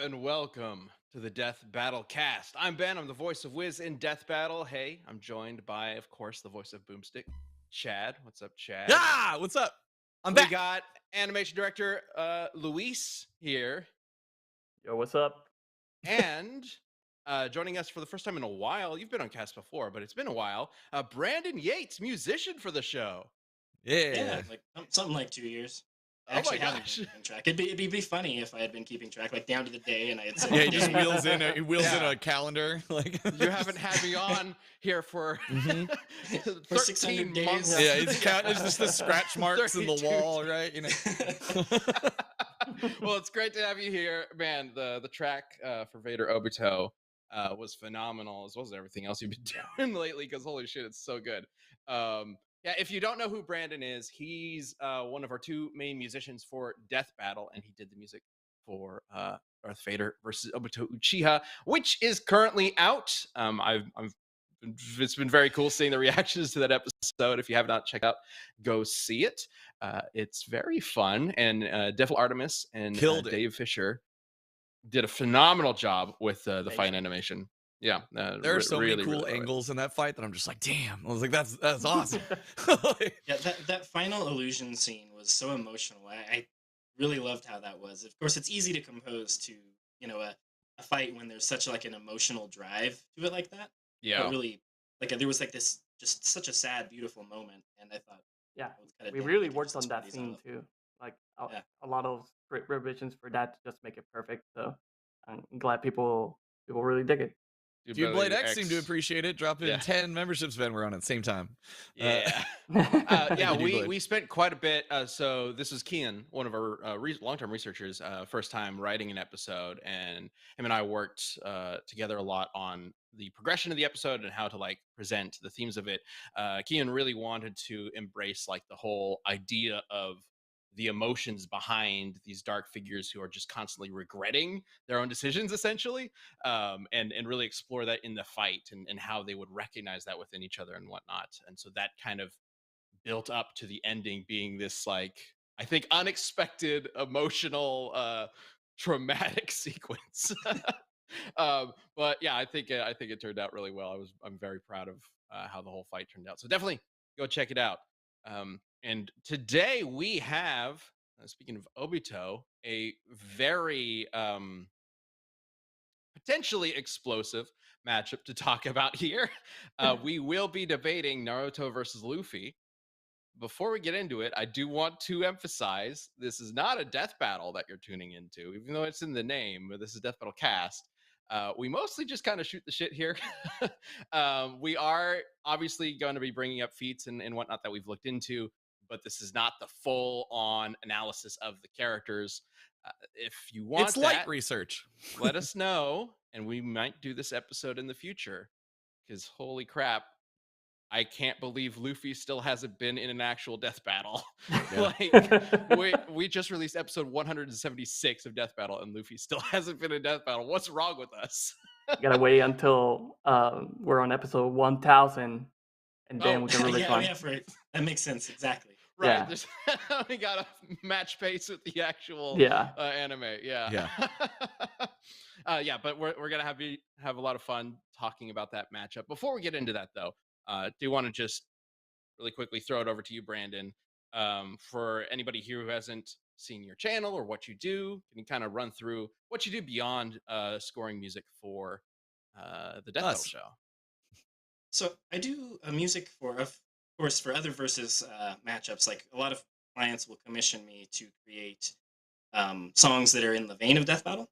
and welcome to the Death Battle Cast. I'm Ben, I'm the voice of Wiz in Death Battle. Hey, I'm joined by, of course, the voice of Boomstick, Chad. What's up, Chad? Ah, what's up? I'm We back. got animation director Luis here, Yo, what's up? and joining us for the first time in a while. You've been on cast before, but it's been a while. Brandon Yates, musician for the show. Yeah. Yeah, like something like 2 years. I Oh my actually haven't gosh. been keeping track. It'd be funny if I had been keeping track, like down to the day, and I had said Yeah, the he just day. wheels in Yeah. a calendar. Like You haven't had me on here for Mhm. For 13 600 days. months. Yeah, it's just the scratch marks in the 32 wall, right? You know. Well, it's great to have you here, man. The track for Vader Obito was phenomenal, as well as everything else you've been doing lately. Because holy shit, it's so good. Yeah, if you don't know who Brandon is, he's one of our two main musicians for Death Battle, and he did the music for Darth Vader versus Obito Uchiha, which is currently out. It's been very cool seeing the reactions to that episode. If you have not checked out, go see it. It's very fun, and Devil Artemis and Killed it. Dave Fisher did a phenomenal job with the Thank fight you. animation. Yeah, There are so many really, cool really angles in that fight that I'm just like, damn. I was like, that's awesome. Yeah, that final illusion scene was so emotional. I really loved how that was. Of course, it's easy to compose to a fight when there's such like an emotional drive to it like that. But Yeah, really, like there was like this just such a sad, beautiful moment, and I thought Yeah, I was kind of we damn, really like it worked just on that squeezed scene out. too. Like Yeah. a lot of great revisions for that to just make it perfect. So I'm glad people really dig it. Feud Blade Ability X seemed to appreciate it. Dropped in Yeah. 10 memberships when we're on at the same time. Yeah. Thank Yeah, you, Dude we Blade. we spent quite a bit. So this was Kian, one of our long-term researchers, first time writing an episode, and him and I worked together a lot on the progression of the episode and how to like present the themes of it. Kian really wanted to embrace like the whole idea of the emotions behind these dark figures who are just constantly regretting their own decisions, essentially, and really explore that in the fight and how they would recognize that within each other and whatnot. And so that kind of built up to the ending being this like I think unexpected, emotional, traumatic sequence. But yeah, I think it turned out really well. I'm very proud of how the whole fight turned out. So definitely go check it out. And today we have, speaking of Obito, a very potentially explosive matchup to talk about here. We will be debating Naruto versus Luffy. Before we get into it, I do want to emphasize this is not a death battle that you're tuning into, even though it's in the name. This is Death Battle Cast. We mostly just kind of shoot the shit here. We are obviously going to be bringing up feats and whatnot that we've looked into, but this is not the full on analysis of the characters. If you want It's light that, research. let us know, and we might do this episode in the future. Because holy crap, I can't believe Luffy still hasn't been in an actual death battle. We just released episode 176 of Death Battle, and Luffy still hasn't been in death battle. What's wrong with us? Gotta wait until we're on episode 1000, and then we can really Yeah, fun. yeah, that makes sense exactly. Right. Yeah. Just we got to match pace with the actual Yeah. anime. Yeah. Yeah, but we're gonna have a lot of fun talking about that matchup. Before we get into that, though, do want to just really quickly throw it over to you, Brandon. For anybody here who hasn't seen your channel or what you do, can you kind of run through what you do beyond scoring music for the Death Battle Us. show? So I do music for, of course, for other versus matchups. Like a lot of clients will commission me to create songs that are in the vein of Death Battle.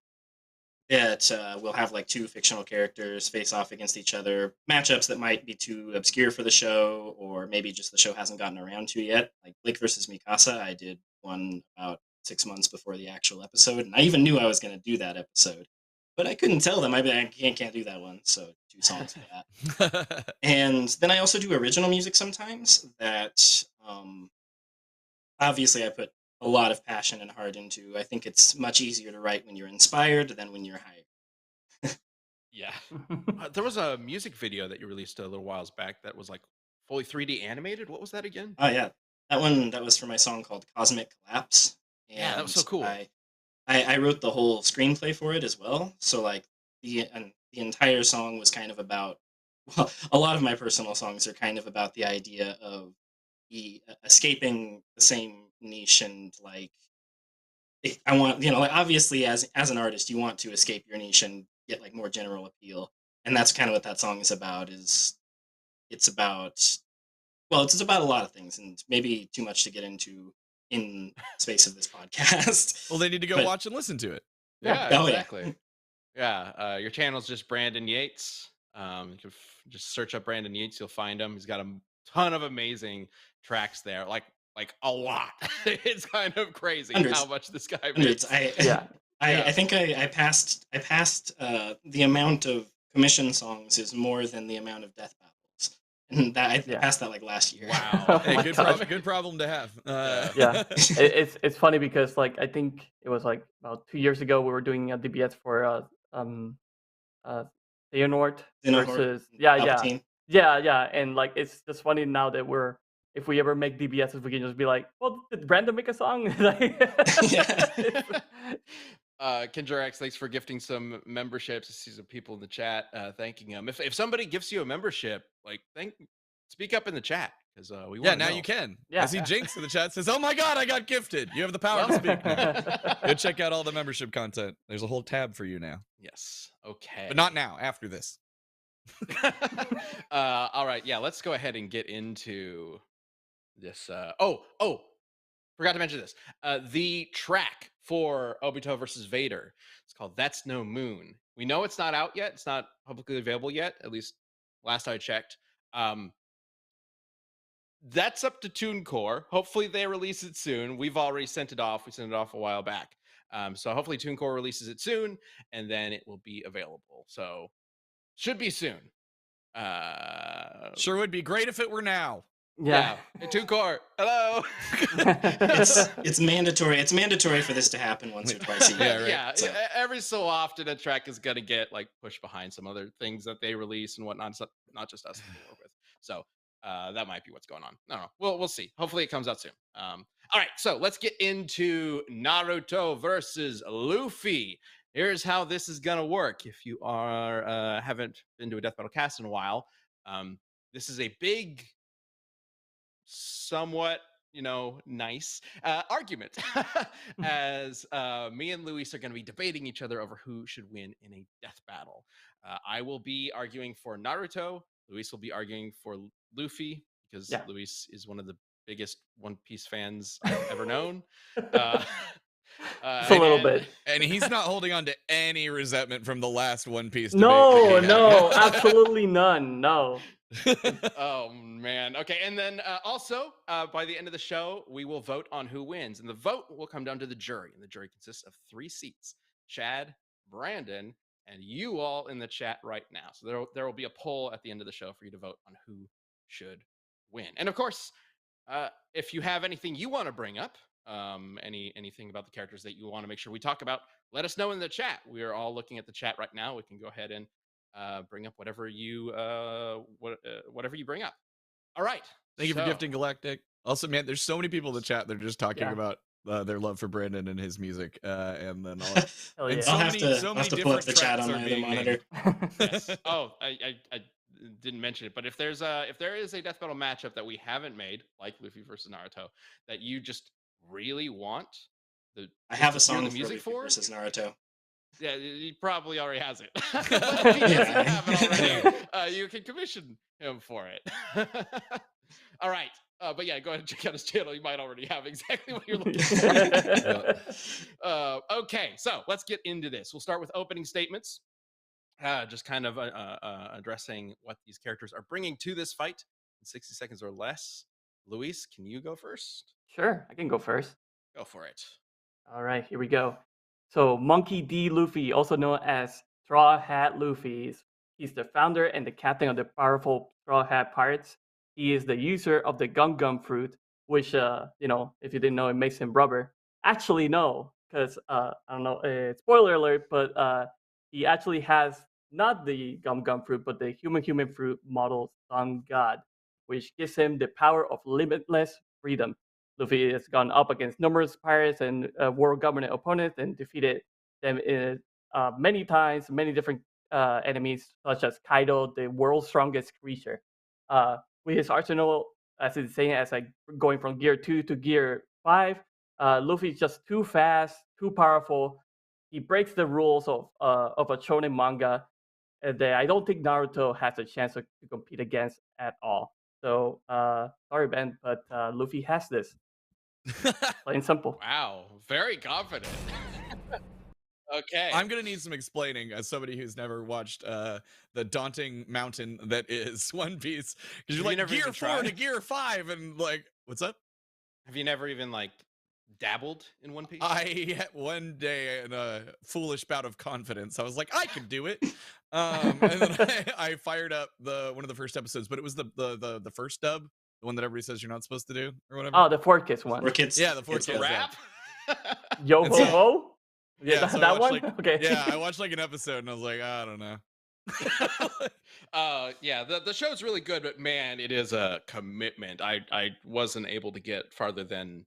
That will have like two fictional characters face off against each other. Matchups that might be too obscure for the show, or maybe just the show hasn't gotten around to yet. Like Blake versus Mikasa, I did one about 6 months before the actual episode, and I even knew I was going to do that episode, but I couldn't tell them. I can't do that one. So 2 songs for that. And then I also do original music sometimes that obviously I put a lot of passion and heart into. I think it's much easier to write when you're inspired than when you're hyped. Yeah. There was a music video that you released a little whiles back that was like fully 3D animated. What was that again? Oh yeah, that was for my song called Cosmic Collapse. Yeah, that was so And cool. I wrote the whole screenplay for it as well. So like the entire song was kind of about. Well, a lot of my personal songs are kind of about the idea of escaping the same niche and like I want like obviously as an artist you want to escape your niche and get like more general appeal, and that's kind of what that song is about. Is it's about well, it's about a lot of things, and maybe too much to get into in space of this podcast. Well, they need to go But watch and listen to it. Yeah. Yeah, oh yeah, exactly. Yeah, your channel's just Brandon Yates. You can just search up Brandon Yates, you'll find him. He's got a ton of amazing tracks there, like a lot. It's kind of crazy how hundreds, much this guy hundreds. makes. Yeah. I Yeah. think I passed the amount of commission songs is more than the amount of death battles, and that I Yeah. passed that like last year. Wow. Oh Hey, my good gosh. good problem to have. Yeah. It's funny because like I think it was like about 2 years ago we were doing a DBS for uh Theonort Xenohort, versus yeah. Palpatine. Yeah, and like it's just funny now that we're if we ever make DBSs we can just be like, well, did Brandon make a song? Like Yeah. it's- Kendra X, thanks for gifting some memberships. I see some people in the chat thanking him. If somebody gives you a membership, like speak up in the chat because we Yeah, want to now know. you can. Yeah. I see Yeah. Jinx in the chat says, "Oh my god, I got gifted. You have the power to Well, speak now." Go check out all the membership content. There's a whole tab for you now, yes. Okay. but not now. After this. All right. Yeah. Let's go ahead and get into this. Oh, forgot to mention this. The track for Obito versus Vader. It's called "That's No Moon." We know it's not out yet. It's not publicly available yet. At least last I checked. Um, that's up to TuneCore. Hopefully they release it soon. We've already sent it off. We sent it off a while back. So hopefully TuneCore releases it soon, and then it will be available. So should be soon. Sure would be great if it were now. yeah. Hey, TuneCore, hello. It's mandatory. It's mandatory for this to happen once or twice a year. Yeah, right. Yeah, So- every so often a track is gonna get like pushed behind some other things that they release and whatnot. So not just us that we work with. So that might be what's going on. I don't know. We'll see. Hopefully it comes out soon. All right, so let's get into Naruto versus Luffy. Here's how this is gonna work. If you are haven't been to a death battle cast in a while, this is a big, somewhat nice argument as me and Luis are going to be debating each other over who should win in a death battle. I will be arguing for Naruto. Luis will be arguing for Luffy because Yeah. Luis is one of the biggest One Piece fans I've ever known. uh, Just a little and- bit. And he's not holding on to any resentment from the last One Piece debate. No, that no, he had. absolutely none. No. Oh man. Okay. And then also by the end of the show, we will vote on who wins. And the vote will come down to the jury. And the jury consists of 3 seats: Chad, Brandon, and you all in the chat right now. So there will be a poll at the end of the show for you to vote on who should win. And of course, if you have anything you want to bring up, anything about the characters that you want to make sure we talk about, let us know in the chat. We are all looking at the chat right now. We can go ahead and bring up whatever you bring up. All right. Thank you for so- gifting Galactic. Also, man, there's so many people in the chat that are just talking Yeah. about their love for Brandon and his music, and then all. Hell And yeah. so I'll have many- to, so I'll many have to pull up different the chat tracks on are my other being monitor. Yes. Oh, I didn't mention it, but if there is a death battle matchup that we haven't made, like Luffy versus Naruto, that you just really want I have a just to hear song the for music Luffy for, versus Naruto. yeah, he probably already has it. But if he doesn't Yeah. have it already, you can commission him for it. All right. But yeah, go ahead and check out his channel. You might already have exactly what you're looking for. Okay, so let's get into this. We'll start with opening statements. Just kind of addressing what these characters are bringing to this fight in 60 seconds or less. Luis, can you go first? Sure, I can go first. Go for it. All right, here we go. So Monkey D. Luffy, also known as Straw Hat Luffy, he's the founder and the captain of the powerful Straw Hat Pirates. He is the user of the Gum Gum fruit, which, if you didn't know, it makes him rubber. Actually, no, because I don't know. Spoiler alert, but he actually has not the Gum Gum fruit, but the human fruit model Sun God, which gives him the power of limitless freedom. Luffy has gone up against numerous pirates and world government opponents and defeated them many times, many different enemies, such as Kaido, the world's strongest creature. With his arsenal, as it's saying, as like going from gear 2 to gear 5, Luffy's just too fast, too powerful. He breaks the rules of a shonen manga that I don't think Naruto has a chance to compete against at all. So sorry, Ben, but Luffy has this. Plain and simple. Wow, very confident. Okay. I'm gonna need some explaining as somebody who's never watched the daunting mountain that is One Piece. Because Have you're you like never gear even 4 to tried? gear 5, and like, what's up? Have you never even like dabbled in One Piece? I had one day in a foolish bout of confidence, I was like, I could do it. And then I fired up one of the first episodes, but it was the first dub, the one that everybody says you're not supposed to do or whatever. Oh, the Four Kiss Four one. kids. Yeah, the Four kids The Kids, one. yeah. rap? Yo And ho so- ho. Yeah, so I that watched, one. Okay. Yeah, I watched like an episode and I was like, I don't know. Yeah, the show's really good, but man, it is a commitment. I wasn't able to get farther than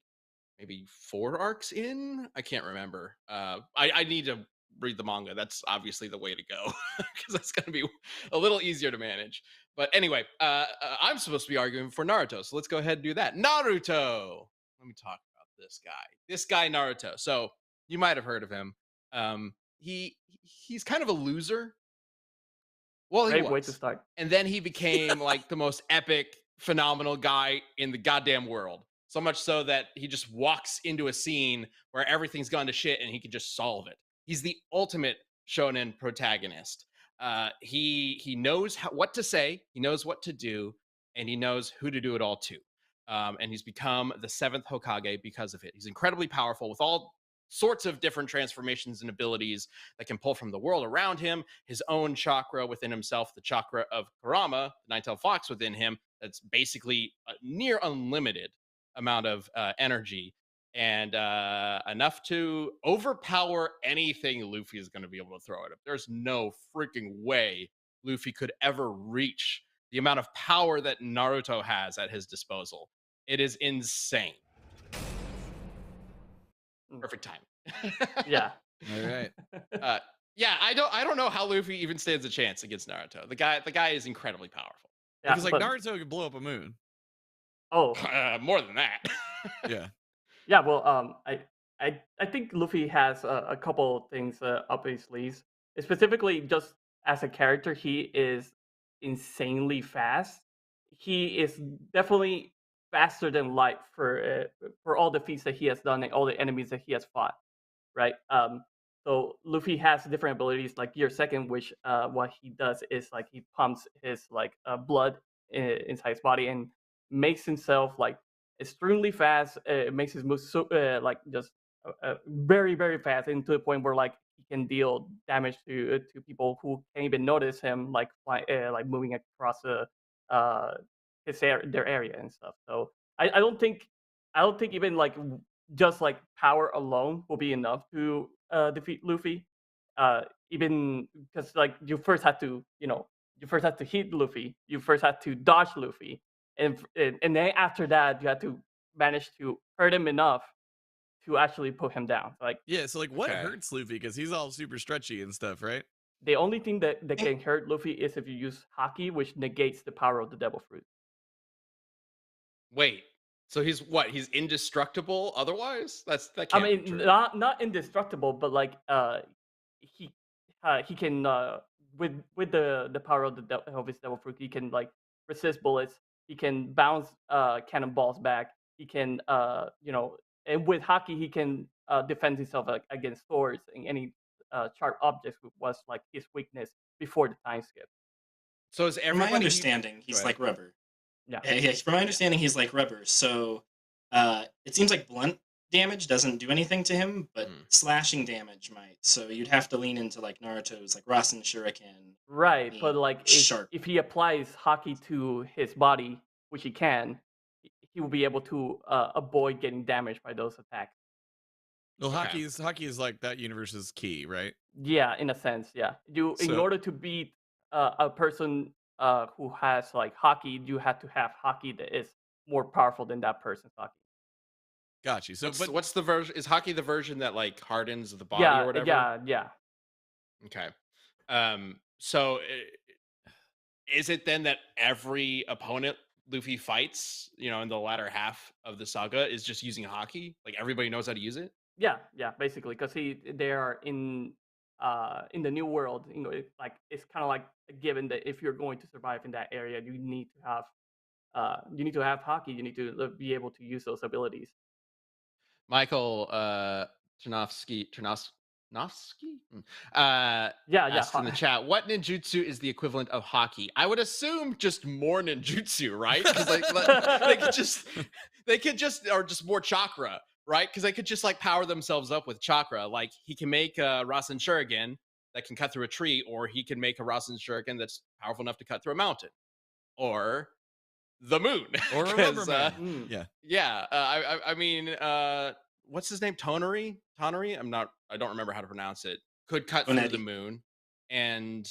maybe 4 arcs in. I can't remember. I need to read the manga. That's obviously the way to go because that's going to be a little easier to manage. But anyway, I'm supposed to be arguing for Naruto, so let's go ahead and do that. Naruto. Let me talk about this guy. This guy Naruto. So you might have heard of him. He's kind of a loser. Well, he Great way to was. start. And then he became like the most epic, phenomenal guy in the goddamn world. So much so that he just walks into a scene where everything's gone to shit and he can just solve it. He's the ultimate shonen protagonist. He knows what to say, he knows what to do, and he knows who to do it all to. And he's become the 7th Hokage because of it. He's incredibly powerful with all sorts of different transformations and abilities that can pull from the world around him, his own chakra within himself, the chakra of Kurama, the nine-tailed fox within him, that's basically a near unlimited amount of energy and enough to overpower anything Luffy is going to be able to throw at him. There's no freaking way Luffy could ever reach the amount of power that Naruto has at his disposal. It is insane. Perfect time. Yeah. All right. Yeah, I don't know how Luffy even stands a chance against Naruto. The guy is incredibly powerful. Yeah, Because like but- Naruto could blow up a moon. Oh, More than that. Yeah. yeah. Well, I think Luffy has a couple things up his sleeves. Specifically, just as a character, he is insanely fast. He is definitely faster than light for all the feats that he has done and all the enemies that he has fought. Right. So Luffy has different abilities like Gear Second, which what he does is like he pumps his like blood inside his body and makes himself like extremely fast. It makes his moves so like just very very fast, and to the point where like he can deal damage to people who can't even notice him, like like moving across uh their area and stuff. So I don't think even like just like power alone will be enough to defeat Luffy. Even because like you first had to, you first had to hit Luffy, you first had to dodge Luffy, and then after that you had to manage to hurt him enough to actually put him down. Like Yeah, so like what Okay. hurts Luffy? Because he's all super stretchy and stuff, right? the only thing that can hurt Luffy is if you use Haki, which negates the power of the Devil Fruit. Wait. So he's what? He's indestructible otherwise? That I can't be mean, true. not indestructible, but like he he can with the power of of his devil fruit, he can like resist bullets. He can bounce cannonballs back. He can and with Haki he can defend himself against swords and any sharp objects, which was like his weakness before the time skip. So is From everybody my understanding, Go he's ahead. like rubber. Yeah. Yeah, from my understanding, he's like rubber. So it seems like blunt damage doesn't do anything to him, but slashing damage might. So you'd have to lean into like Naruto's like Rasen Shuriken. Right, but like Sharp. if he applies Haki to his body, which he can, he will be able to avoid getting damaged by those attacks. Well, Okay. Haki is like that universe's key, right? Yeah, in a sense, yeah. In So- order to beat a person who has like Haki, you have to have Haki that is more powerful than that person's Haki. Got you. So, but What's the version? Is hockey the version that like hardens the body or Yeah, whatever? yeah. Okay. So is it then that every opponent Luffy fights, in the latter half of the saga is just using hockey? Like everybody knows how to use it? Yeah, basically, because they are in the new world. It's kind of like a given that if you're going to survive in that area, you need to have hockey. You need to be able to use those abilities. Michael Ternovsky Yeah. asks in the chat, what ninjutsu is the equivalent of hockey? I would assume just more ninjutsu, right? Because they could just or just more chakra, right? Because they could just like power themselves up with chakra. Like he can make a Rasen Shuriken that can cut through a tree, or he can make a Rasen Shuriken that's powerful enough to cut through a mountain, or the moon. or a rubber Because man. Mm. Yeah. yeah, I mean, what's his name? Toneri. I don't remember how to pronounce it. Could cut through the Onetti. moon, and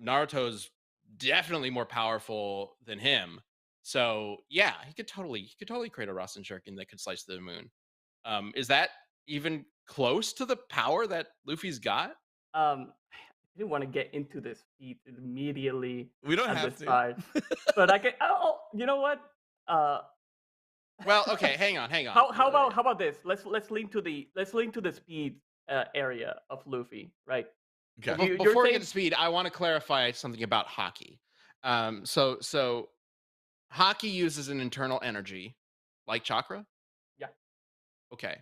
Naruto's definitely more powerful than him. So yeah, he could totally create a Rasen Shuriken that could slice through the moon. Is that even close to the power that Luffy's got? I didn't want to get into this feat immediately We don't at the have to. start, but I can. Oh, you know what? Uh, Well, okay, hang on. how about this? Let's lean to the speed area of Luffy, right? Okay. Well, You're before we get saying to speed, I want to clarify something about hockey. So hockey uses an internal energy, like chakra. yeah. Okay.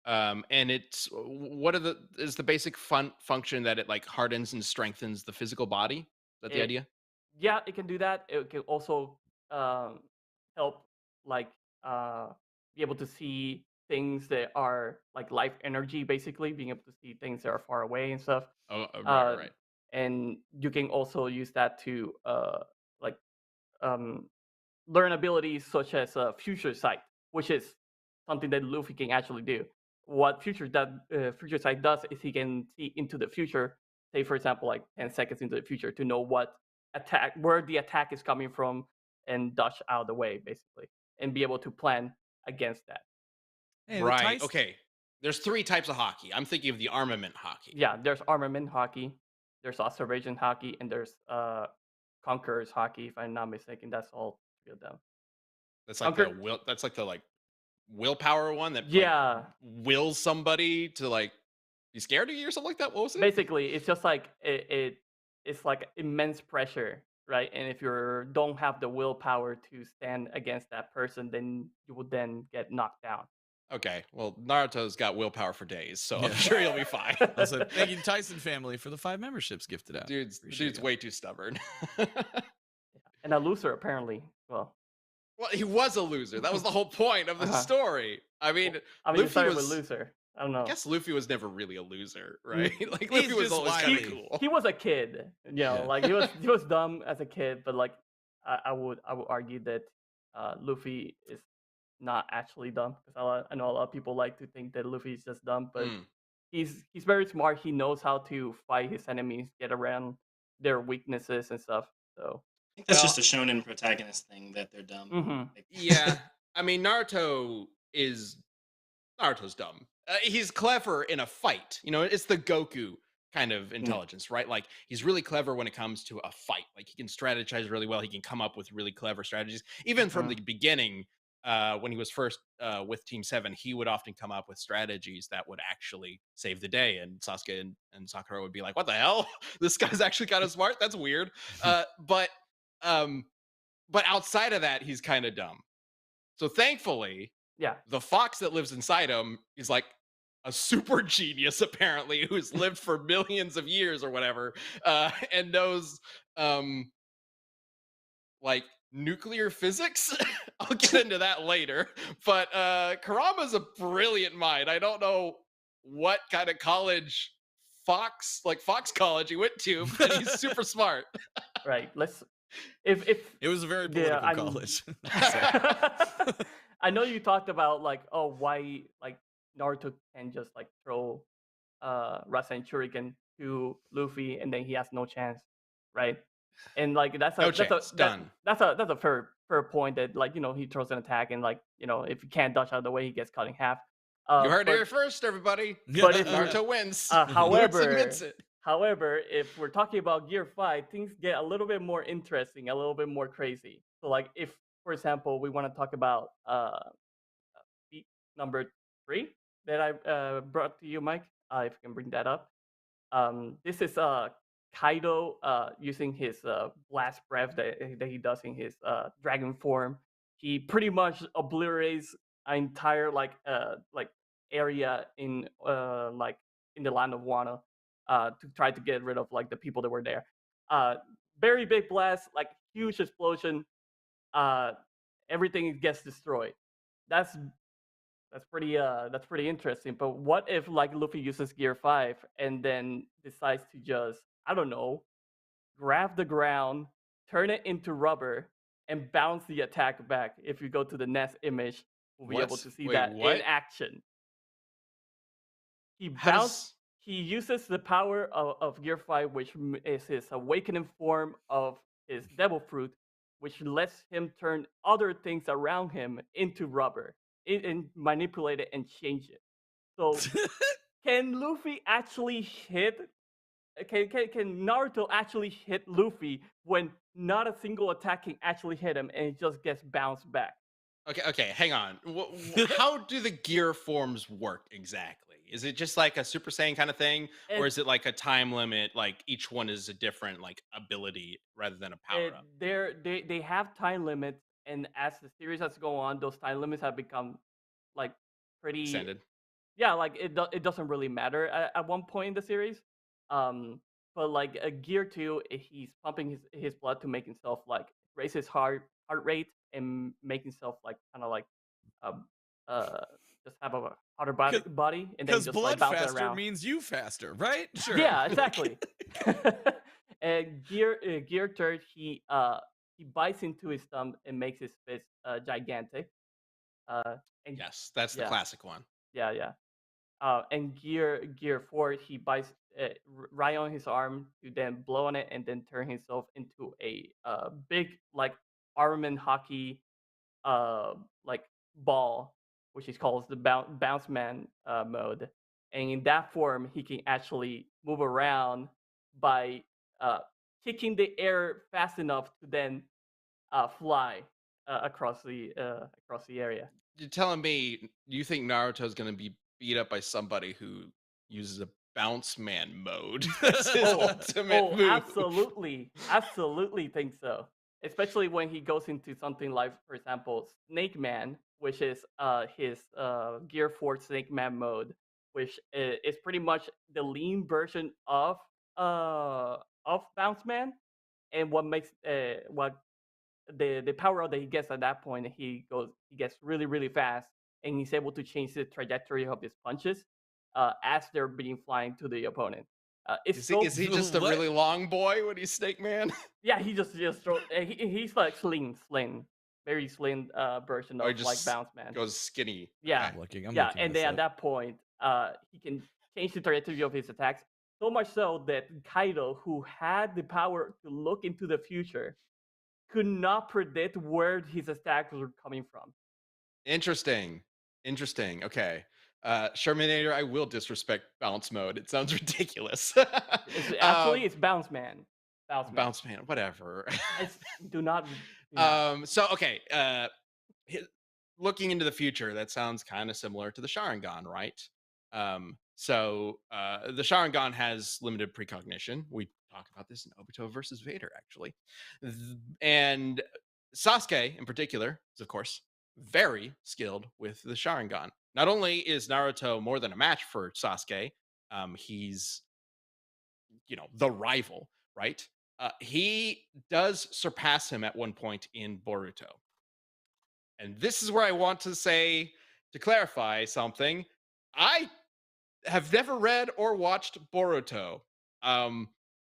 And it's what are the is the basic function that it like hardens and strengthens the physical body? Is that the It idea? Yeah, it can do that. It can also um, help like uh, be able to see things that are like life energy, basically being able to see things that are far away and stuff. Oh, Uh, right. and you can also use that to like um, learn abilities such as future sight, which is something that Luffy can actually do. What future sight does is he can see into the future, say for example like 10 seconds into the future, to know where the attack is coming from, and dodge out of the way basically, and be able to plan against that. Hey, the Right. Tice. Okay. There's three types of hockey. I'm thinking of the armament hockey. Yeah, there's armament hockey, there's observation hockey, and there's conquerors hockey, if I'm not mistaken. That's all three of them. That's like the Conquer will. That's like the willpower one that like Yeah, wills somebody to like be scared of you or something like that. What was it? basically it's just like it's like immense pressure, right? And if you don't have the willpower to stand against that person, then you will then get knocked down. Okay. Well, Naruto's got willpower for days, so I'm Yeah. sure he'll be fine. Also, thank you, Tyson family, for the 5 memberships gifted out. The Appreciate dude's y'all. way too stubborn. And a loser apparently. Well, Well, he was a loser. That was the whole point of the Uh-huh. story. I mean, I mean, it Luffy started with was. loser. I don't I know. guess Luffy was never really a loser, right? Like He's Luffy was just always kind wily. of cool. He was a kid, Yeah. like he was dumb as a kid, but like I would argue that Luffy is not actually dumb, because I know a lot of people like to think that Luffy is just dumb, but Mm. he's very smart. He knows how to fight his enemies, get around their weaknesses and stuff. So I think that's Well, just a shonen protagonist thing that they're dumb. mhm. Like, yeah. I mean, Naruto's dumb. He's clever in a fight. It's the Goku kind of intelligence, right? Like he's really clever when it comes to a fight. Like he can strategize really well. He can come up with really clever strategies. Even from the beginning, when he was first with Team Seven, he would often come up with strategies that would actually save the day. And Sasuke and Sakura would be like, "What the hell? This guy's actually kind of smart. That's weird." But um, but outside of that, he's kind of dumb. So thankfully, Yeah. the fox that lives inside him is like a super genius apparently who's lived for millions of years or whatever, and knows um like nuclear physics. I'll get into that later, but Karama's a brilliant mind. I don't know what kind of college fox college he went to, but he's super smart. Right. Let's if It was a very yeah, political I'm college. I know you talked about like, oh, why like Naruto can just like throw Rasen Shuriken to Luffy and then he has no chance, right? And like No chance. Done. that's a fair point that like he throws an attack and like if you can't dodge out of the way he gets cut in half. You heard it But here first, everybody. but if you Naruto wins. Lewis admits however it. however if we're talking about Gear 5, things get a little bit more interesting, a little bit more crazy. So like if for example we want to talk about feat number 3 that I brought to you, Mike, if you can bring that up. This is Kaido using his blast breath that he does in his dragon form. He pretty much obliterates an entire like area in like in the land of Wano to try to get rid of like the people that were there. Uh, Very big blast, like huge explosion. Uh, Everything gets destroyed. That's that's pretty interesting. But what if like Luffy uses Gear 5 and then decides to just, I don't know, grab the ground, turn it into rubber, and bounce the attack back? If you go to the next image, we'll be able What's to see wait, that in what? action. He How bounce does he uses the power of Gear 5, which is his awakening form of his devil fruit, which lets him turn other things around him into rubber and manipulate it and change it. So can Luffy actually hit? Can Naruto actually hit Luffy when not a single attack can actually hit him and it just gets bounced back? okay, hang on. How do the gear forms work exactly? Is it just like a Super Saiyan kind of thing, or It is it like a time limit? Like each one is a different like ability rather than a power up? they have time limits, and as the series has gone on, those time limits have become like pretty, Extended. yeah, like it doesn't really matter at one point in the series. Um, but like a Gear 2, he's pumping his blood to make himself like raise his heart rate and make himself like kind of like um uh just have a harder body, and then Because just like blood bounce it faster around. means you faster, right? Sure. Yeah, exactly. And Gear Third, he bites into his thumb and makes his fist gigantic. And Yes, that's the yeah, classic one. yeah. And Gear 4, he bites right on his arm to then blow on it and then turn himself into a big like armament hockey uh like ball, which is called the bounce man mode. And in that form, he can actually move around by uh kicking the air fast enough to then fly across the area. You're telling me you think Naruto's going to be beat up by somebody who uses a bounce man mode as his Oh, ultimate move? absolutely think so. Especially when he goes into something like, for example, Snake Man, which is his Gear 4 Snake Man mode, which is pretty much the lean version of Bounce Man. And what makes what the power up that he gets at that point, he gets really fast, and he's able to change the trajectory of his punches as they're being flying to the opponent. It's so Is he just a What? really long boy when he's Snake Man? yeah, he just throw he's like slim, very slim version Or he of like just Bounce Man. goes skinny? Yeah, Okay. I'm looking. I'm yeah, looking and this then at up. that point, he can change the trajectory of his attacks so much so that Kaido, who had the power to look into the future, could not predict where his attacks were coming from. Interesting. Interesting. Okay. Shermanator, I will disrespect bounce mode. It sounds ridiculous. It's Bounce Man. Bounce Man. Bounce man, whatever. It's do not do not. So okay, hi- looking into the future, that sounds kind of similar to the Sharingan, right? The Sharingan has limited precognition. We talk about this in Obito versus Vader, actually. And Sasuke, in particular, is of course very skilled with the Sharingan. Not only is Naruto more than a match for Sasuke, he's the rival, right? He does surpass him at one point in Boruto. And this is where I want to say, to clarify something, I have never read or watched Boruto. Um,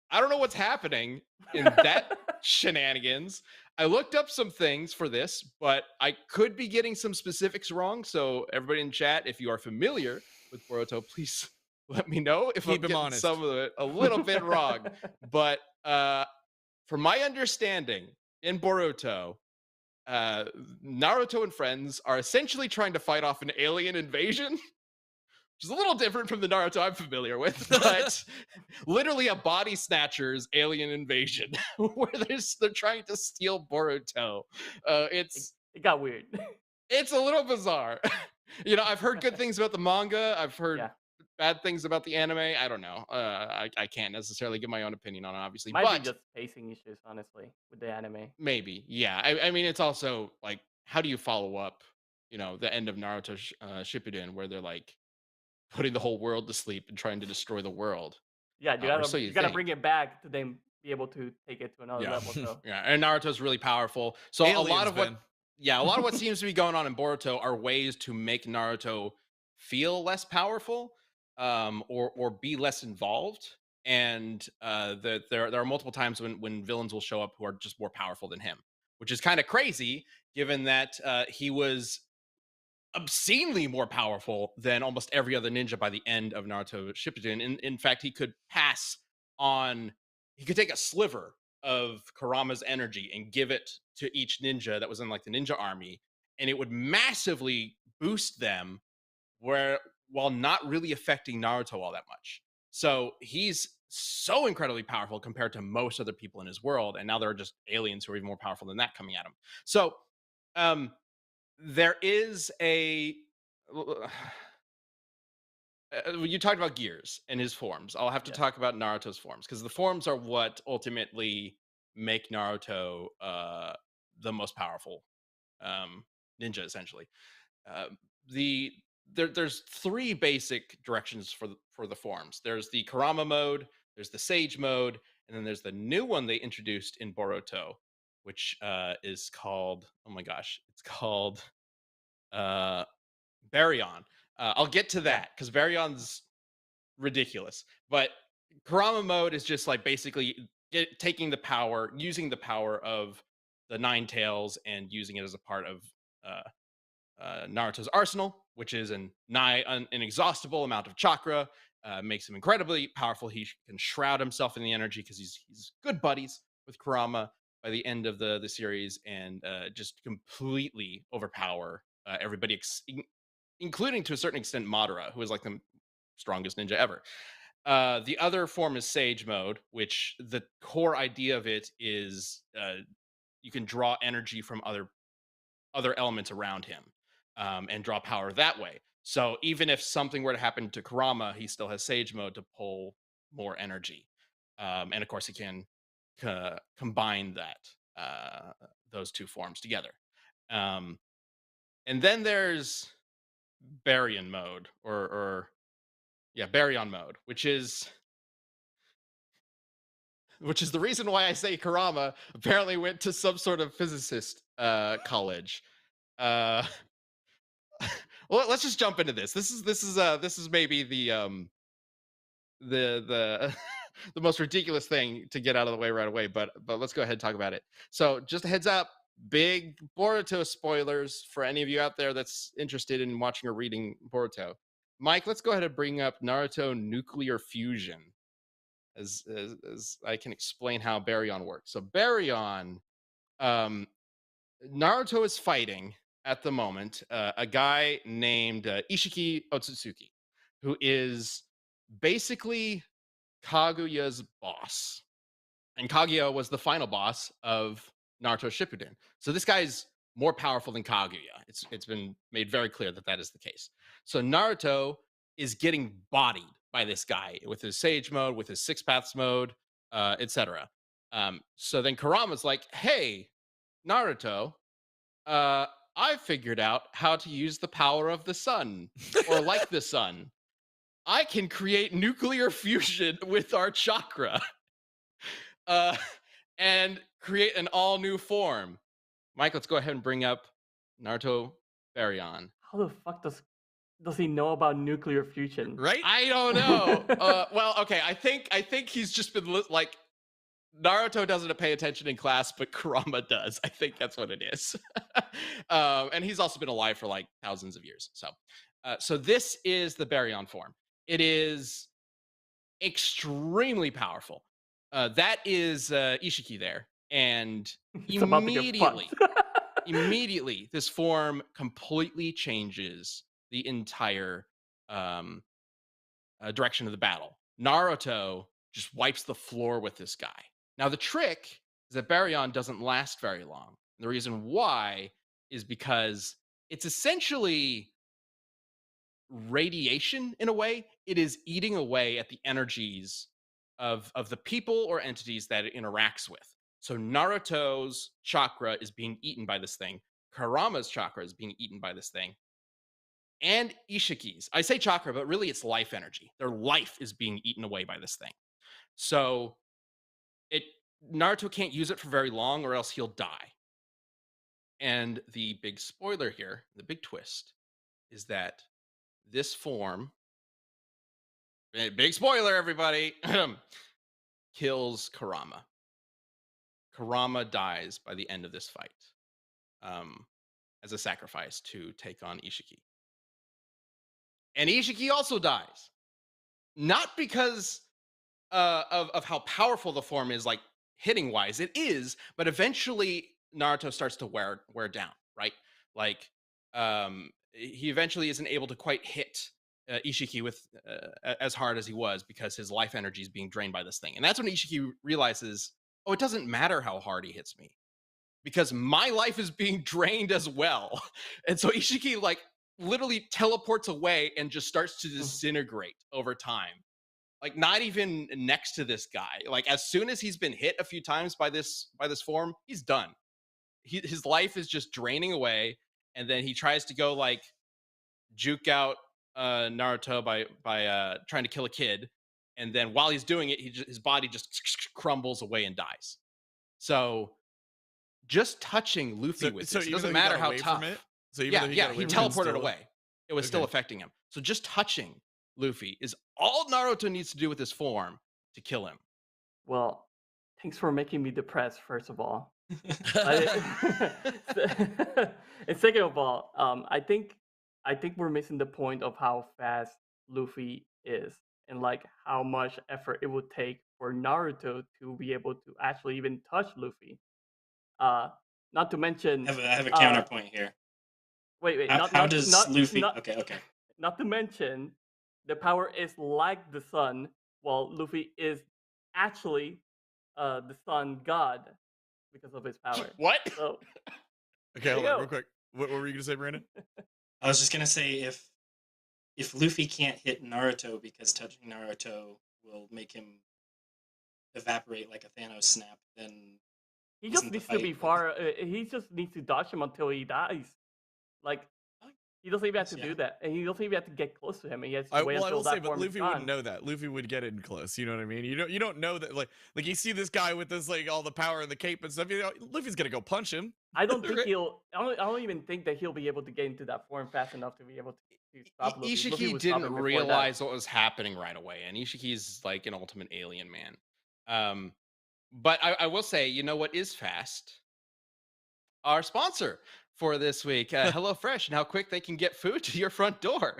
I don't know what's happening in that shenanigans. I looked up some things for this, but I could be getting some specifics wrong. So, everybody in chat, if you are familiar with Boruto, please let me know if I'm Keep him getting honest. some of it a little bit wrong. But from my understanding, in Boruto, uh, Naruto and friends are essentially trying to fight off an alien invasion, which is a little different from the Naruto I'm familiar with, but literally a body snatchers alien invasion where they're trying to steal Boruto. Uh, It, it's it got weird. it's a little bizarre. I've heard good things about the manga. I've heard Yeah, bad things about the anime. I don't know. I can't necessarily give my own opinion on it, obviously, might be but just pacing issues, honestly, with the anime. maybe, yeah. I mean, it's also like, how do you follow up? The end of Naruto Shippuden, where they're like putting the whole world to sleep and trying to destroy the world, Yeah, or so you you gotta think. bring it back to then be able to take it to another Yeah, level. So yeah. And Naruto's really powerful. So a lot Aliens, of what, Ben. yeah, a lot of what seems to be going on in Boruto are ways to make Naruto feel less powerful, or be less involved. And there are multiple times when villains will show up who are just more powerful than him, which is kind of crazy, given that he was obscenely more powerful than almost every other ninja by the end of Naruto Shippuden. In fact, he could take a sliver of Kurama's energy and give it to each ninja that was in like the ninja army, and it would massively boost them where while not really affecting Naruto all that much. So he's so incredibly powerful compared to most other people in his world, and now there are just aliens who are even more powerful than that coming at him. So um there is a you talked about Gears and his forms. I'll have to yes, talk about Naruto's forms because the forms are what ultimately make Naruto the most powerful um, ninja, essentially. Uh, the there's three basic directions for the forms. There's the Kurama mode, there's the Sage mode, and then there's the new one they introduced in Boruto, which is called, oh my gosh, it's called uh Baryon. I'll get to yeah. that because Baryon's ridiculous. But Kurama mode is just like basically taking the power, using the power of the Nine Tails and using it as a part of uh, Naruto's arsenal, which is an inexhaustible amount of chakra. Makes him incredibly powerful. He can shroud himself in the energy because he's good buddies with Kurama by the end of the series, and just completely overpower everybody, including to a certain extent Madara, who is like the strongest ninja ever. The other form is Sage mode, which the core idea of it is you can draw energy from other elements around him, and draw power that way. So even if something were to happen to Kurama, he still has Sage mode to pull more energy, and of course he can combine those two forms together. Um, and then there's Baryon mode, or yeah, Baryon mode, which is the reason why I say Kurama apparently went to some sort of physicist college. Uh, well, let's just jump into this. This is maybe the the most ridiculous thing to get out of the way right away, but let's go ahead and talk about it. So, just a heads up, big Boruto spoilers for any of you out there that's interested in watching or reading Boruto. Mike, let's go ahead and bring up Naruto nuclear fusion as I can explain how Baryon works. So Baryon, um, Naruto is fighting at the moment a guy named Ishiki Otsutsuki, who is basically Kaguya's boss. And Kaguya was the final boss of Naruto Shippuden. So this guy's more powerful than Kaguya. It's been made very clear that that is the case. So Naruto is getting bodied by this guy with his Sage mode, with his Six Paths mode, etc. So then Kurama's like, "Hey, Naruto, uh, I figured out how to use the power of the sun, or like the sun. I can create nuclear fusion with our chakra." uh, and create an all new form. Mike, let's go ahead and bring up Naruto Baryon. How the fuck does he know about nuclear fusion? Right? I don't know. Well, okay. I think he's just been like, Naruto doesn't pay attention in class, but Kurama does. I think that's what it is. And he's also been alive for like thousands of years. So this is the Baryon form. It is extremely powerful. That is Ishiki there, and It's about to get fucked. immediately, immediately, this form completely changes the entire um, direction of the battle. Naruto just wipes the floor with this guy. Now, the trick is that Baryon doesn't last very long. The reason why is because it's essentially radiation in a way. It is eating away at the energies of the people or entities that it interacts with. So Naruto's chakra is being eaten by this thing. Karama's chakra is being eaten by this thing. And Ishiki's. I say chakra, but really it's life energy. Their life is being eaten away by this thing. So it Naruto can't use it for very long or else he'll die. And the big spoiler here, the big twist, is that this form, big spoiler, everybody, kills Karama. Karama dies by the end of this fight um, as a sacrifice to take on Ishiki. And Ishiki also dies. Not because of how powerful the form is, like hitting wise. It is, but eventually Naruto starts to wear down, right? Like he eventually isn't able to quite hit Ishiki with as hard as he was because his life energy is being drained by this thing. And that's when Ishiki realizes, oh, it doesn't matter how hard he hits me because my life is being drained as well. And so Ishiki like literally teleports away and just starts to disintegrate over time, like not even next to this guy. Like as soon as he's been hit a few times by this form, he's done. His life is just draining away, and then he tries to go like juke out Naruto by trying to kill a kid, and then while he's doing it, his body just crumbles away and dies. So just touching Luffy with So this, it even though doesn't he got matter how away tough. from it, so even Yeah, though he yeah, got he away from it, teleported still, away. It was still okay. affecting him. So just touching Luffy is all Naruto needs to do with this form to kill him. Well, thanks for making me depressed, first of all. I, and second of all, I think we're missing the point of how fast Luffy is, and like how much effort it would take for Naruto to be able to actually even touch Luffy. Uh, not to mention, I have a uh, counterpoint here. wait, How does Luffy? not Okay. not to mention, the power is like the sun, while Luffy is actually the sun god because of his power. What? So Okay, there you hold on, go. real quick. What were you gonna say, Brandon? I was just gonna say if Luffy can't hit Naruto because touching Naruto will make him evaporate like a Thanos snap, then He just isn't the needs to be fight like? far. He just needs to dodge him until he dies. Like he doesn't even have to Yeah. do that, and he doesn't even have to get close to him. He has to I wait until will say, that but form is Luffy wouldn't gone. know that. Luffy would get in close. You know what I mean? You don't know that. Like you see this guy with this like all the power and the cape and stuff. You know, Luffy's gonna go punch him. I don't think Right. he'll. I don't even think that he'll be able to get into that form fast enough to be able to stop Luffy. Luffy Ishiki would stop didn't him before realize what was happening right away, and Ishiki's like an ultimate alien man. But I will say, you know what is fast? Our sponsor for this week, HelloFresh, and how quick they can get food to your front door.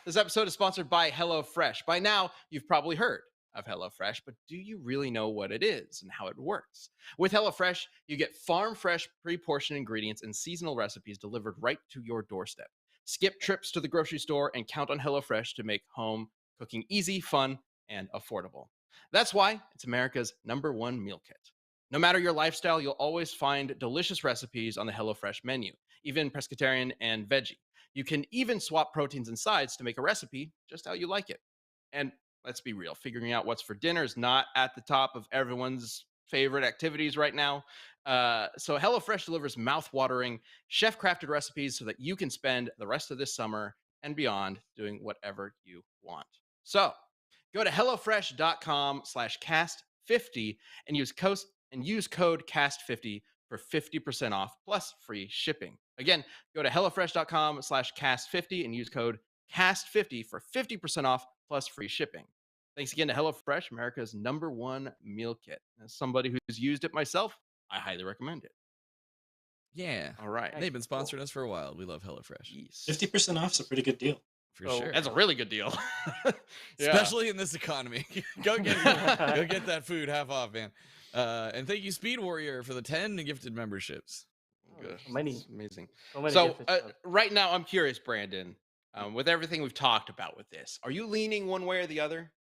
This episode is sponsored by HelloFresh. By now, you've probably heard of HelloFresh, but do you really know what it is and how it works? With HelloFresh, you get farm fresh, pre portioned ingredients and seasonal recipes delivered right to your doorstep. Skip trips to the grocery store and count on HelloFresh to make home cooking easy, fun, and affordable. That's why it's America's #1 meal kit. No matter your lifestyle, you'll always find delicious recipes on the HelloFresh menu, even pescatarian and veggie. You can even swap proteins and sides to make a recipe just how you like it. And let's be real, figuring out what's for dinner is not at the top of everyone's favorite activities right now. So HelloFresh delivers mouth-watering, chef-crafted recipes so that you can spend the rest of this summer and beyond doing whatever you want. So go to hellofresh.com/cast50 and use code cast50 for 50% off plus free shipping. Again, go to hellofresh.com/cast50 and use code cast50 for 50% off plus free shipping. Thanks again to HelloFresh, America's #1 meal kit. As somebody who's used it myself, I highly recommend it. Yeah. All right. They've been Cool. sponsoring us for a while. We love HelloFresh. Yes. 50% off is a pretty good deal. For So sure. That's a really good deal. Yeah. Especially in this economy. Go get that food half off, man. And thank you, Speed Warrior, for the 10 gifted memberships. oh, Gosh, so that's many, amazing. so many So gifted subs. right now, I'm curious, Brandon. With everything we've talked about with this, are you leaning one way or the other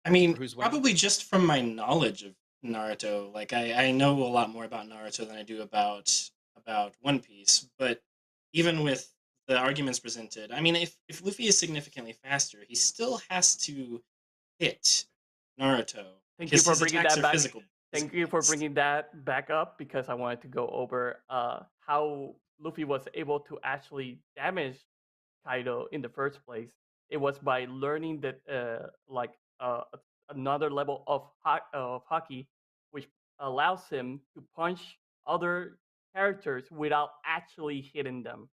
I for mean, who's winning? probably just from my knowledge of Naruto. Like I know a lot more about Naruto than I do about One Piece. But even with the arguments presented, I mean, if Luffy is significantly faster, he still has to hit Naruto Thank you because for his bringing attacks that are back. Thank physical you for based. bringing that back up because I wanted to go over how Luffy was able to actually damage Kaido in the first place. It was by learning that another level of hockey, which allows him to punch other characters without actually hitting them.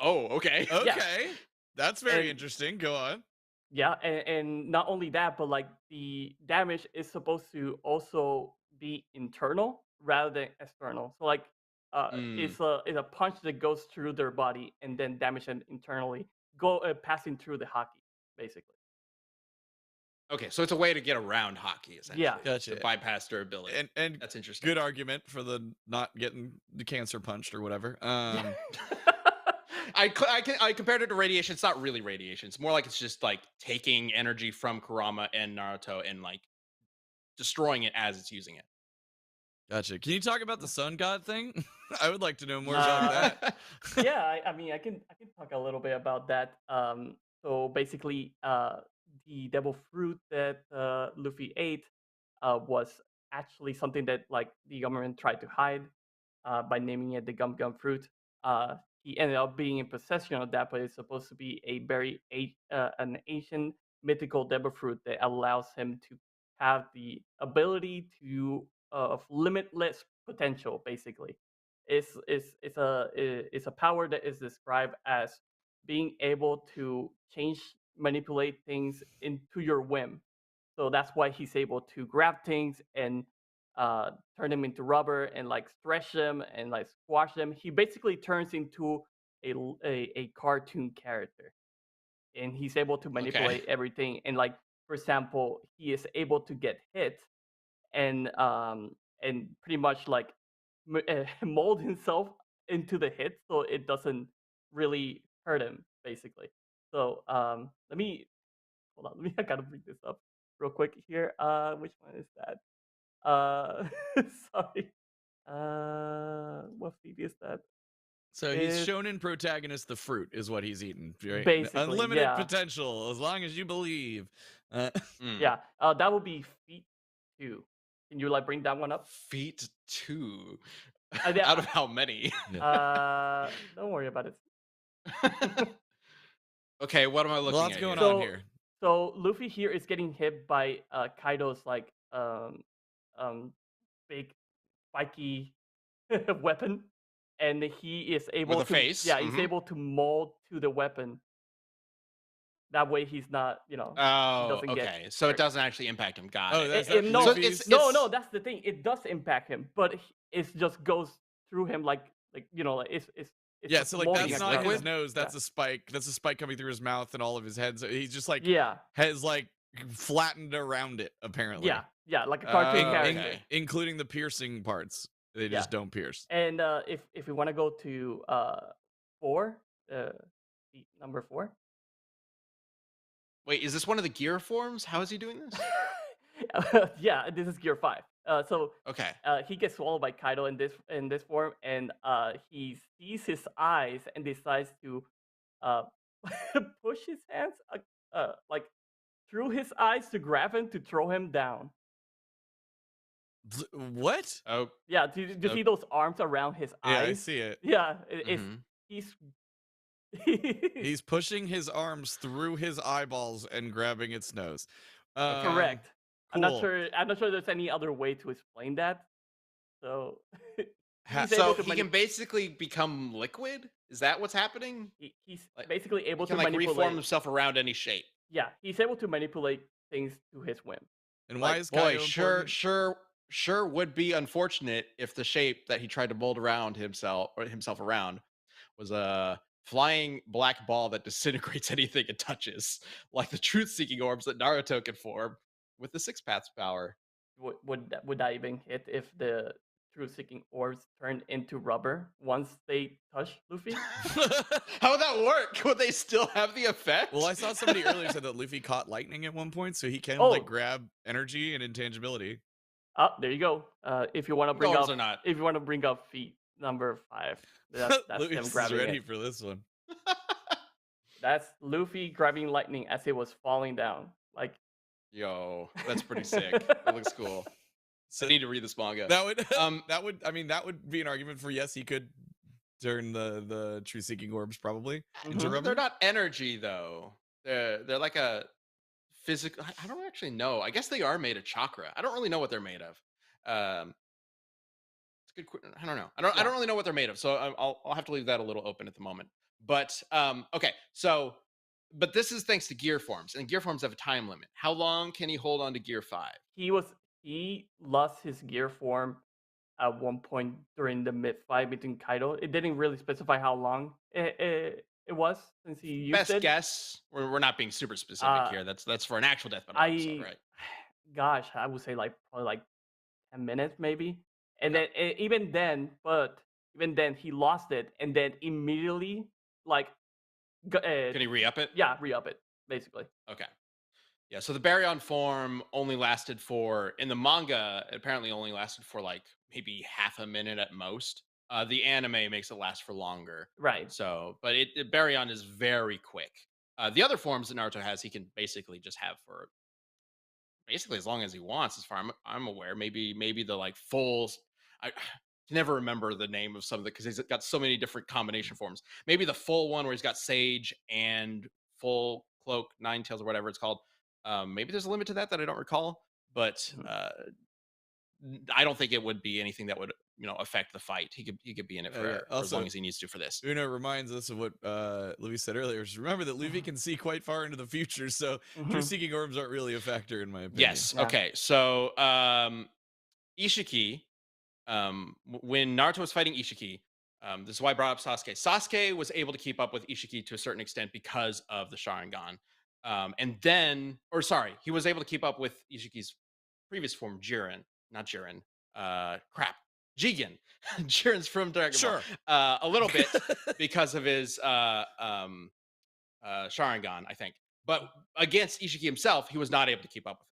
Oh, okay. Yeah, Okay. That's very and interesting. Go on. yeah, and not only that, but like the damage is supposed to also be internal rather than external. So like, Mm. it's a punch that goes through their body and then damage them internally, passing through the hockey, basically. Okay, so it's a way to get around hockey, Yeah. essentially, to Gotcha. bypass durability. And That's interesting. good argument for the not getting the cancer punched or whatever. I compared it to radiation. It's not really radiation. It's more like it's just like taking energy from Kurama and Naruto and like destroying it as it's using it. Gotcha. Can you talk about the sun god thing? I would like to know more about Uh, that. yeah, I mean, I can talk a little bit about that. So basically, the devil fruit that Luffy ate was actually something that like the government tried to hide by naming it the Gum Gum fruit. He ended up being in possession of that, but it's supposed to be an ancient mythical devil fruit that allows him to have the ability to of limitless potential, basically. It's a power that is described as being able to change, manipulate things into your whim. So that's why he's able to grab things and turn them into rubber and like stretch them and like squash them. He basically turns into a cartoon character, and he's able to Okay. manipulate everything. And like for example, he is able to get hit and pretty much like mold himself into the hit so it doesn't really hurt him basically. So let me hold on. Let me I gotta bring this up real quick here. Which one is that? Uh, sorry. What feed is that? So he's It's shonen protagonist, the fruit is what he's eating, right? basically, Unlimited yeah, potential as long as you believe. Uh, Mm. yeah. That would be feat two. Can you like bring that one up? Feet two. Out Yeah. of how many? Don't worry about it. Okay, what am I looking Lots at going here? on So, here. so Luffy here is getting hit by Kaido's like um big spiky weapon, and he is With able a to face. yeah he's Hmm. able to mold to the weapon. That way he's not he Oh, doesn't get okay. So it hurt. doesn't actually impact him. Got Oh, it. is that No, So it's Luffy's? no, it's that's the thing. It does impact him, but it just goes through him like like it's Yeah, just so like molding He's that's a not his liquid. character. nose, Yeah, that's a spike. That's a spike coming through his mouth and all of his head. So he's just like yeah, has like flattened around it, apparently. yeah, like a cartoon Okay. character. Including the piercing parts. They Yeah, just don't pierce. and if we want to go to four, number four. Wait, is this one of the gear forms? How is he doing this? Yeah, this is Gear 5. So Okay. he gets swallowed by Kaido in this form, and he sees his eyes and decides to uh, push his hands like through his eyes to grab him to throw him down. What? Oh. Yeah, do you Oh. see those arms around his Yeah, I eyes? see it. Yeah, Hmm. he's He's pushing his arms through his eyeballs and grabbing its nose. Okay. correct. I'm not Cool. sure. I'm not sure there's any other way to explain that. So Ha- he's able So to he can basically become liquid. Is that what's happening? he's Like basically he able can to like reform manipulate. himself around any shape. Yeah, he's able to manipulate things to his whim. and why Like, is Boy, Kaido important? sure would be unfortunate if the shape that he tried to mold around himself or himself around was flying black ball that disintegrates anything it touches, like the truth-seeking orbs that Naruto can form with the Six Paths power. Would that even hit if the truth-seeking orbs turned into rubber once they touch Luffy? How would that work? Would they still have the effect? Well, I saw somebody earlier said that Luffy caught lightning at one point, so he can like Oh, grab energy and intangibility. there you go. If you want to bring Orbs up, are not. if you want to bring up feat number 5, that's them Luis is grabbing ready it. for this one. That's Luffy grabbing lightning as it was falling down. Like, Yo, that's pretty sick. That looks cool. So I need to read this manga. that would Um, that would be an argument for yes, he could turn the true seeking orbs probably into Mhm. rubber. they're not energy though. They're like a physical. I don't actually know. I guess they are made of chakra. I don't really know what they're made of. Um, it's a good. I don't know. I don't Yeah. really know what they're made of. So I'll have to leave that a little open at the moment. But okay. So, but this is thanks to gear forms, and gear forms have a time limit. How long can he hold on to gear 5? He lost his gear form at one point during the mid fight between Kaido. It didn't really specify how long it was since he used Best it. guess. We're not being super specific Uh, here. That's for an actual Death Battle episode, I, right? gosh, I would say like probably like 10 minutes maybe, and Okay. then even then he lost it, and then immediately like Can he re-up it? yeah, re-up it basically. Okay. Yeah, so the Baryon form only lasted for in the manga, it apparently only lasted for like maybe half a minute at most. The anime makes it last for longer. Right. So, but Baryon is very quick. The other forms that Naruto has, he can basically just have for basically as long as he wants, as far I'm aware. Maybe the like I can never remember the name of some of the because he's got so many different combination forms. Maybe the full one where he's got Sage and full cloak, Nine Tails, or whatever it's called. Maybe there's a limit to that I don't recall, but Mhm. I don't think it would be anything that would affect the fight. He could be in it Yeah. for as long Also, as he needs to for this. Uno reminds us of what Louis said earlier. Just remember that Luffy Mhm. can see quite far into the future, so true Mhm. seeking orbs aren't really a factor in my opinion. Yes. Yeah. Okay. So Ishiki when Naruto was fighting Ishiki, this is why I brought up Sasuke. Sasuke was able to keep up with Ishiki to a certain extent because of the Sharingan. He was able to keep up with Ishiki's previous form, Jiren, not Jiren. Crap, Jigen. Jiren's from Dragon Ball. Sure. A little bit because of his Sharingan, I think. But against Ishiki himself, he was not able to keep up with him.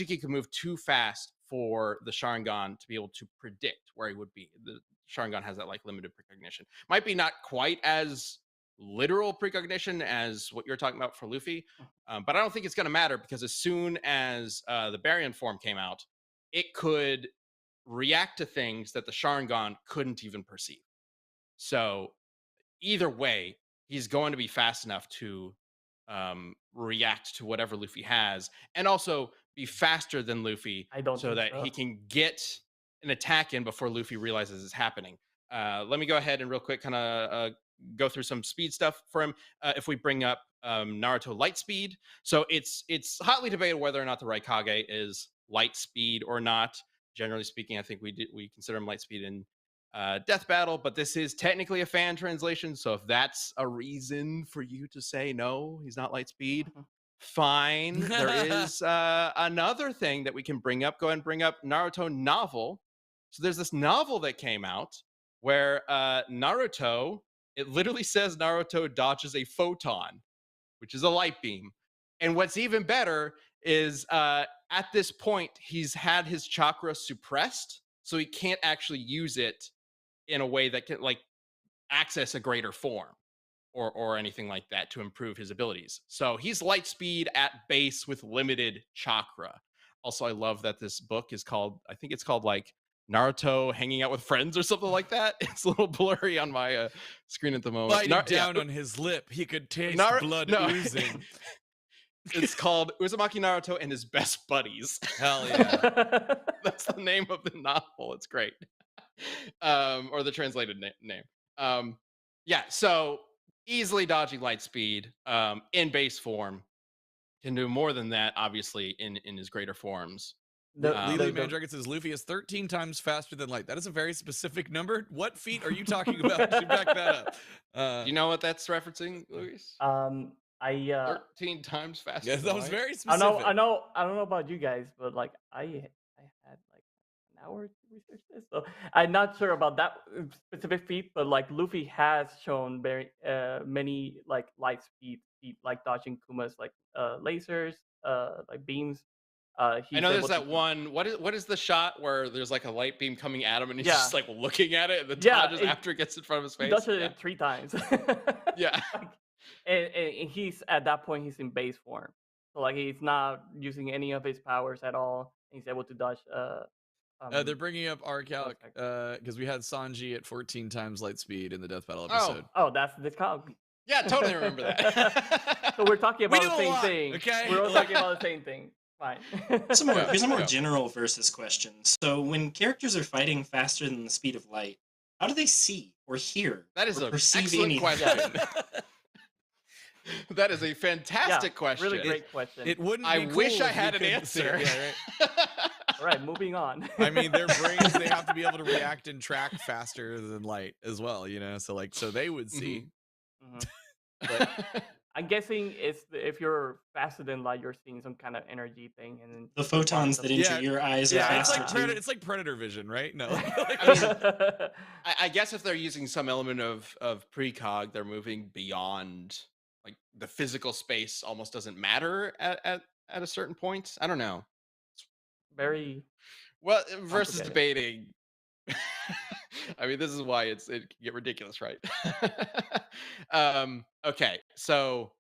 Ishiki could move too fast for the Sharingan to be able to predict where he would be. The Sharingan has that like limited precognition. Might be not quite as literal precognition as what you're talking about for Luffy, but I don't think it's going to matter because as soon as the Baryon form came out, it could react to things that the Sharingan couldn't even perceive. So either way, he's going to be fast enough to react to whatever Luffy has, and also be faster than Luffy, I don't so think that he so. can get an attack in before Luffy realizes it's happening. Let me go ahead and real quick kind of go through some speed stuff for him. If we bring up Naruto light speed, so it's hotly debated whether or not the Raikage is light speed or not. Generally speaking, I think we consider him light speed in Death Battle, but this is technically a fan translation. So if that's a reason for you to say no, he's not light speed, Mhm. fine. There is another thing that we can bring up. Go ahead and bring up Naruto novel. So there's this novel that came out where Naruto, it literally says Naruto dodges a photon, which is a light beam. And what's even better is at this point, he's had his chakra suppressed, so he can't actually use it in a way that can like access a greater form or anything like that to improve his abilities. So he's light speed at base with limited chakra. Also, I love that this book is called, I think it's called like Naruto hanging out with friends or something like that. It's a little blurry on my screen at the moment. Biting down on his lip, he could taste blood no, oozing. it's called Uzumaki Naruto and his best buddies. Hell yeah. That's the name of the novel. It's great. Or the translated name. Yeah, so easily dodging light speed in base form, can do more than that, obviously, in his greater forms. The Lily the, the Mandragon says Luffy is 13 times faster than light. That is a very specific number. What feat are you talking about to back that up? Do you know what that's referencing, Luis? I 13 times faster Yes, than that was light. very I know, specific. I don't know about you guys, but like I had like an hour to research this, so I'm not sure about that specific feat. But like Luffy has shown very many like light speed feat, like dodging Kuma's like lasers, like beams. I He's know there's able to that one. What is the shot where there's like a light beam coming at him and he's yeah just like looking at it and the yeah dodges after it gets in front of his he face? does it Yeah. 3 times. Yeah. Like, and he's at that point he's in base form, so like he's not using any of his powers at all. And he's able to dodge They're bringing up our those calc effects. because we had Sanji at 14 times light speed in the Death Battle Oh, episode. Oh, that's the cog. yeah, totally remember that. So we're talking We about do the a same lot, thing. okay? We're all talking about the same thing. Fine. Yeah, Here's a more yeah. general versus question. So when characters are fighting faster than the speed of light, how do they see or hear That is or an perceive excellent anything? question. That is a fantastic Yeah, question. really great question. It wouldn't. I be cool wish I if you had an could see- answer. yeah, right. All right, moving on. I mean, their brains, they have to be able to react and track faster than light as well, you know? So they would see. Mhm. But I'm guessing if you're faster than light, you're seeing some kind of energy thing, and then The photons that enter Yeah. your eyes are Yeah, It's faster like too. it's like predator vision, right? No. I mean, I guess if they're using some element of precog, they're moving beyond like the physical space almost doesn't matter at a certain point. I don't know. very Well, versus complicated. debating. I mean, this is why it can get ridiculous, right? Okay, so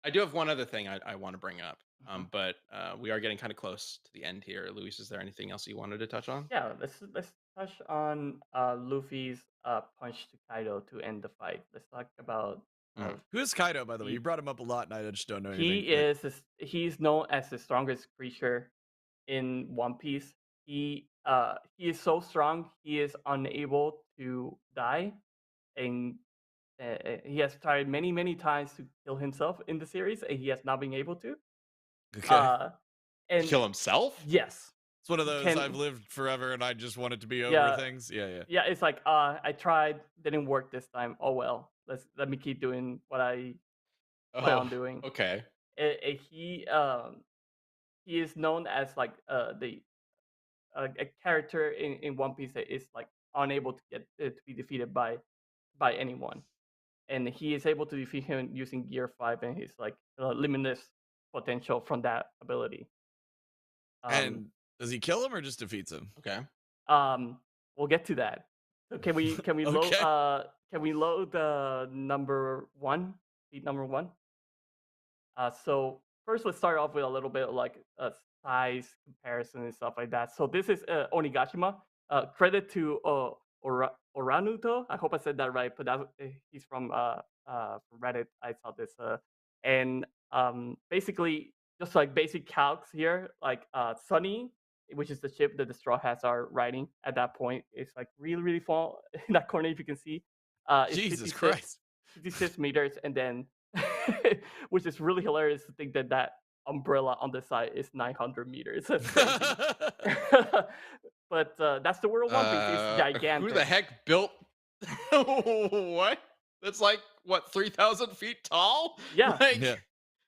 I do have one other thing I want to bring up, Mhm. but we are getting kind of close to the end here. Luis, is there anything else you wanted to touch on? Yeah, let's touch on Luffy's punch to Kaido to end the fight. Let's talk about Mm. Who is Kaido, by the way? he You brought him up a lot, and I just don't know he anything. is he's known as the strongest creature in One Piece. He is so strong he is unable to die, and he has tried many times to kill himself in the series, and he has not been able to. Okay. And Kill himself? yes, It's one of those can- I've lived forever and I just want it to be over Yeah. things. Yeah. yeah, it's like I tried, didn't work this time. Oh well, let me keep doing what I plan on doing. Okay. He is known as like the a character in One Piece that is like unable to get to be defeated by anyone, and he is able to defeat him using Gear 5 and his like limitless potential from that ability. And does he kill him or just defeats him? Okay. We'll get to that. So can we Okay. load the number one, feat number one? So first, let's start off with a little bit of like a size comparison and stuff like that. So this is Onigashima. Credit to Oranuto. I hope I said that right, but he's from Reddit. I saw this, and basically just like basic calcs here, like Sunny, which is the ship that the Straw Hats are riding at that point, it's like really small in that corner if you can see. It's Jesus 56 Christ. 56 meters, and then which is really hilarious to think that umbrella on the side is 900 meters. That's crazy. But that's the world One Piece. It's gigantic. Who the heck built what? That's like what, 3,000 feet tall? Yeah. Like, Yeah.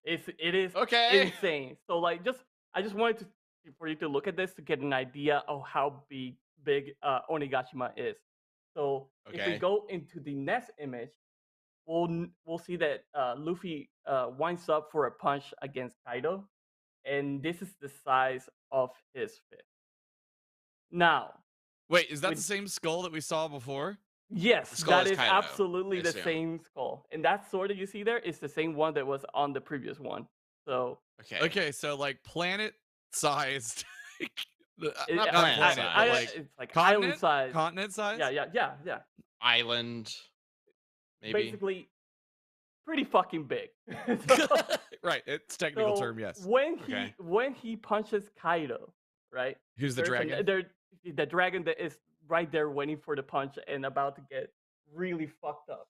It is okay. insane. So like I just wanted for you to look at this to get an idea of how big Onigashima is. So if we Okay. go into the next image, we'll see that Luffy winds up for a punch against Kaido, and this is the size of his fist. Now, Wait, is that With- the same skull that we saw before? yes, skull that is is Kaido, absolutely I the assume. same skull, and that sword that you see there is the same one that was on the previous one. So Okay. Okay, so like planet sized. Not I- planet I- size, I- like it's like island continent? size. Continent size? Yeah. Island. Maybe. Basically, pretty fucking big. So- Right, it's technical so term, yes. Okay. when he punches Kaido, right? Who's the There's dragon? the dragon that is right there waiting for the punch and about to get really fucked up.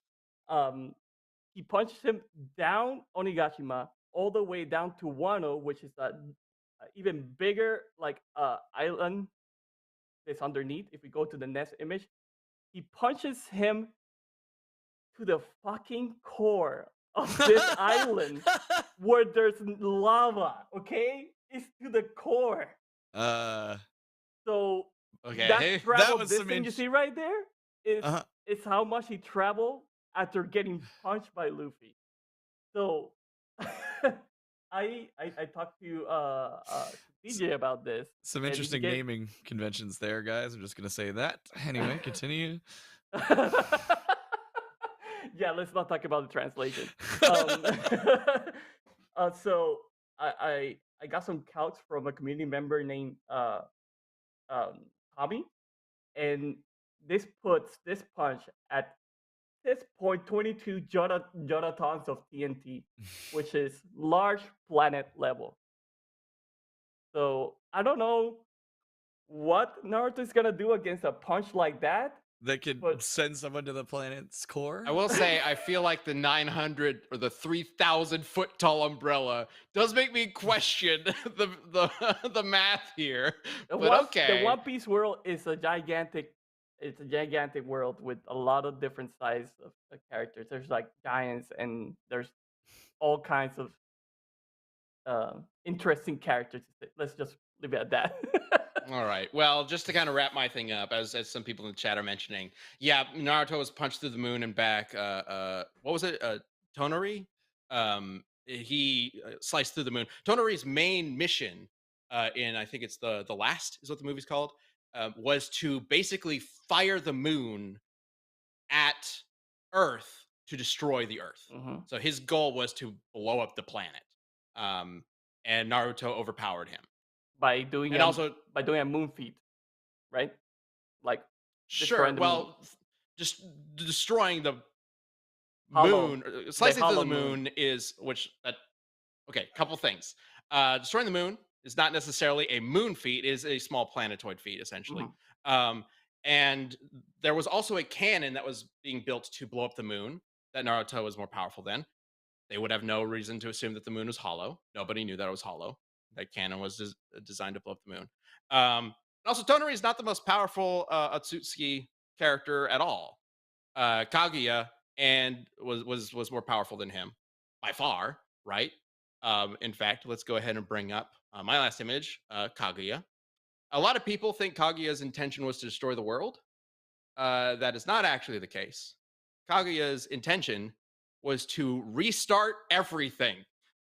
He punched him down Onigashima all the way down to Wano, which is even bigger like island that's underneath. If we go to the next image, he punches him to the fucking core of this island where there's lava. Okay, it's to the core. uh, So that Okay. that travel was some distance you see right there is uh is how much he traveled after getting punched by Luffy. So I talked to DJ about this, some and he interesting get naming conventions there, guys. I'm just gonna say that. Anyway, continue. yeah, let's not talk about the translation. Um, so I got some calcs from a community member named um, Tommy, and this puts this punch at this point 22 gigatons of TNT, which is large planet level. So I don't know what Naruto is gonna do against a punch like that, That could but send someone to the planet's core. I will say, I feel like the 900 or the 3,000 foot tall umbrella does make me question the math here. But the okay. One Piece world is a gigantic. It's a gigantic world with a lot of different sizes of characters. There's like giants, and there's all kinds of interesting characters. Let's just leave it at that. All right. Well, just to kind of wrap my thing up, as some people in the chat are mentioning, yeah, Naruto was punched through the moon and back. What was it? Tonari. He sliced through the moon. Tonari's main mission, in I think it's the last is what the movie's called, was to basically fire the moon at Earth to destroy the Earth. Mhm. So his goal was to blow up the planet. Um, and Naruto overpowered him. by doing And a also, by doing a moon feat, right? Like sure. destroying the moon. Well, just destroying the Hollow. moon, The slicing through the hollow moon. moon is which that okay. Couple things. Destroying the moon is not necessarily a moon feat; it is a small planetoid feat, essentially. Mhm. Um, and there was also a cannon that was being built to blow up the moon that Naruto was more powerful than. They would have no reason to assume that the moon was hollow. Nobody knew that it was hollow. That cannon was designed to blow up the moon. And also, Tonari is not the most powerful Otsutsuki character at all. Kaguya and was more powerful than him by far, right? In fact, let's go ahead and bring up my last image, Kaguya. A lot of people think Kaguya's intention was to destroy the world. That is not actually the case. Kaguya's intention was to restart everything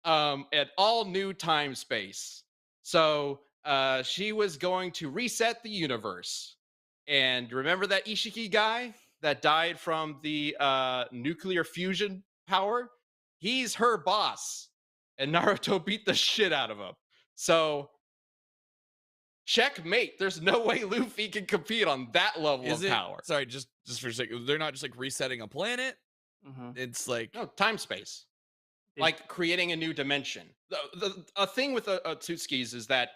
at all new time space. So she was going to reset the universe. And remember that Ishiki guy that died from the nuclear fusion power? He's her boss. And Naruto beat the shit out of him. So checkmate. There's no way Luffy can compete on that level Is of it? power. Sorry, just for a second. They're not just like resetting a planet. Mhm. It's like No, time space. Like creating a new dimension. A thing with Otsutskis is that